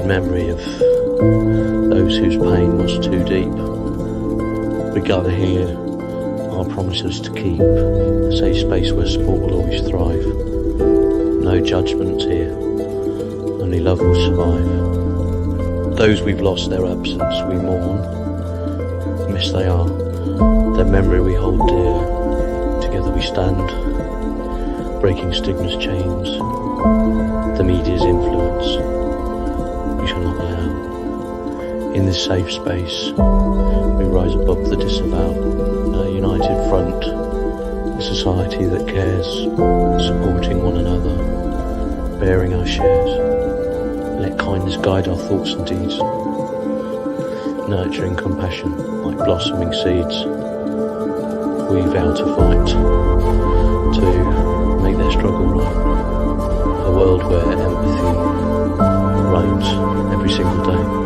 memory of those whose pain was too deep. We gather here our promises to keep a safe space where sport will always thrive. No judgment here, only love will survive. Those we've lost, their absence we mourn. Miss they are, their memory we hold dear. Together we stand, breaking stigma's chains, the media's influence we shall not allow. In this safe space, we rise above the disavowed, a united front, a society that cares, supporting one another, bearing our shares. Let kindness guide our thoughts and deeds, nurturing compassion like blossoming seeds. We vow to fight, to make their struggle right. A world where empathy reigns every single day.